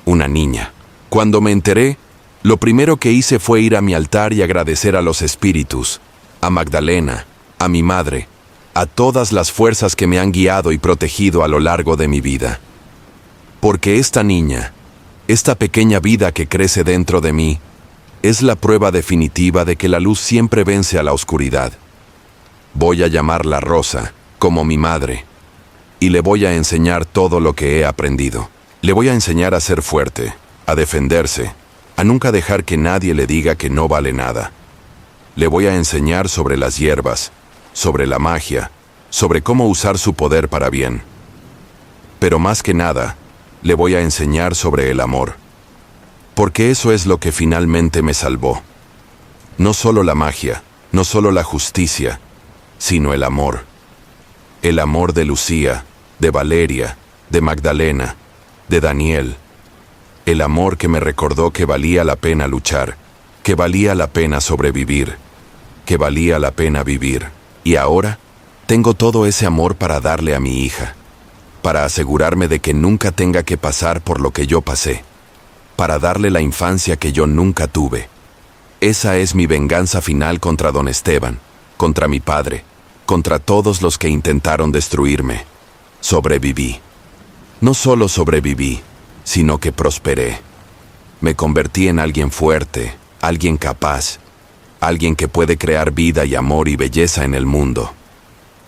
Una niña. Cuando me enteré, lo primero que hice fue ir a mi altar y agradecer a los espíritus, a Magdalena, a mi madre, a todas las fuerzas que me han guiado y protegido a lo largo de mi vida. Porque esta niña, esta pequeña vida que crece dentro de mí, es la prueba definitiva de que la luz siempre vence a la oscuridad. Voy a llamarla Rosa, como mi madre, y le voy a enseñar todo lo que he aprendido. Le voy a enseñar a ser fuerte, a defenderse, a nunca dejar que nadie le diga que no vale nada. Le voy a enseñar sobre las hierbas, sobre la magia, sobre cómo usar su poder para bien. Pero más que nada, le voy a enseñar sobre el amor. Porque eso es lo que finalmente me salvó. No solo la magia, no solo la justicia, sino el amor. El amor de Lucía, de Valeria, de Magdalena, de Daniel. El amor que me recordó que valía la pena luchar, que valía la pena sobrevivir, que valía la pena vivir. Y ahora, tengo todo ese amor para darle a mi hija, para asegurarme de que nunca tenga que pasar por lo que yo pasé, para darle la infancia que yo nunca tuve. Esa es mi venganza final contra don Esteban, contra mi padre, contra todos los que intentaron destruirme. Sobreviví. No solo sobreviví, sino que prosperé. Me convertí en alguien fuerte, alguien capaz, alguien que puede crear vida y amor y belleza en el mundo.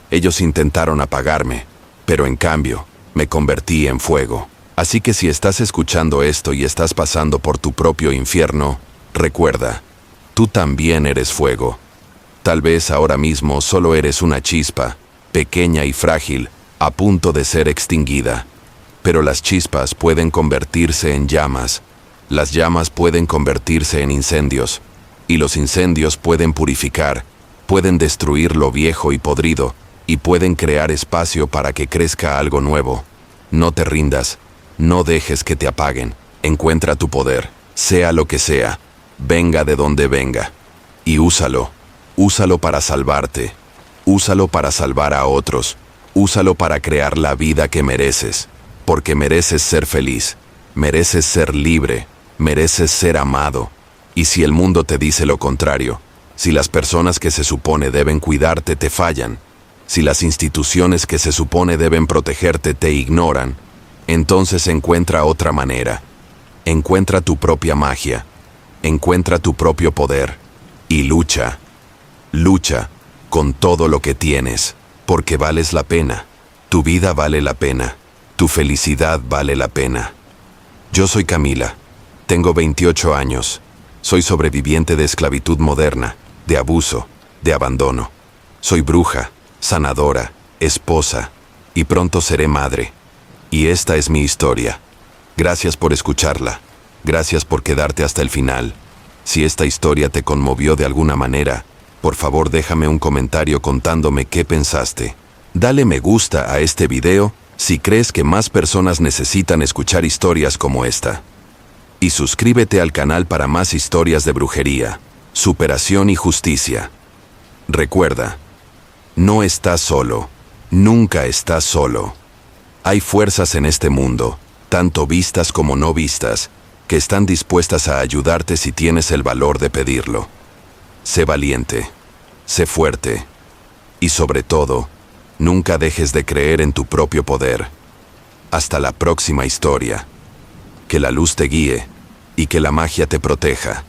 Ellos intentaron apagarme, pero en cambio, me convertí en fuego. Así que si estás escuchando esto y estás pasando por tu propio infierno, recuerda, tú también eres fuego. Tal vez ahora mismo solo eres una chispa, pequeña y frágil, a punto de ser extinguida. Pero las chispas pueden convertirse en llamas, las llamas pueden convertirse en incendios, y los incendios pueden purificar, pueden destruir lo viejo y podrido, y pueden crear espacio para que crezca algo nuevo. No te rindas, no dejes que te apaguen, encuentra tu poder, sea lo que sea, venga de donde venga, y úsalo para salvarte, úsalo para salvar a otros, úsalo para crear la vida que mereces, porque mereces ser feliz, mereces ser libre, mereces ser amado. Y si el mundo te dice lo contrario, si las personas que se supone deben cuidarte te fallan, si las instituciones que se supone deben protegerte te ignoran, entonces encuentra otra manera. Encuentra tu propia magia, encuentra tu propio poder y lucha. Lucha con todo lo que tienes, porque vales la pena. Tu vida vale la pena, tu felicidad vale la pena. Yo soy Camila, tengo 28 años. Soy sobreviviente de esclavitud moderna, de abuso, de abandono. Soy bruja, sanadora, esposa, y pronto seré madre. Y esta es mi historia. Gracias por escucharla. Gracias por quedarte hasta el final. Si esta historia te conmovió de alguna manera, Por favor, déjame un comentario contándome qué pensaste. Dale me gusta a este video si crees que más personas necesitan escuchar historias como esta. Y suscríbete al canal para más historias de brujería, superación y justicia. Recuerda, no estás solo, nunca estás solo. Hay fuerzas en este mundo, tanto vistas como no vistas, que están dispuestas a ayudarte si tienes el valor de pedirlo. Sé valiente, sé fuerte, y sobre todo, nunca dejes de creer en tu propio poder. Hasta la próxima historia. Que la luz te guíe y que la magia te proteja.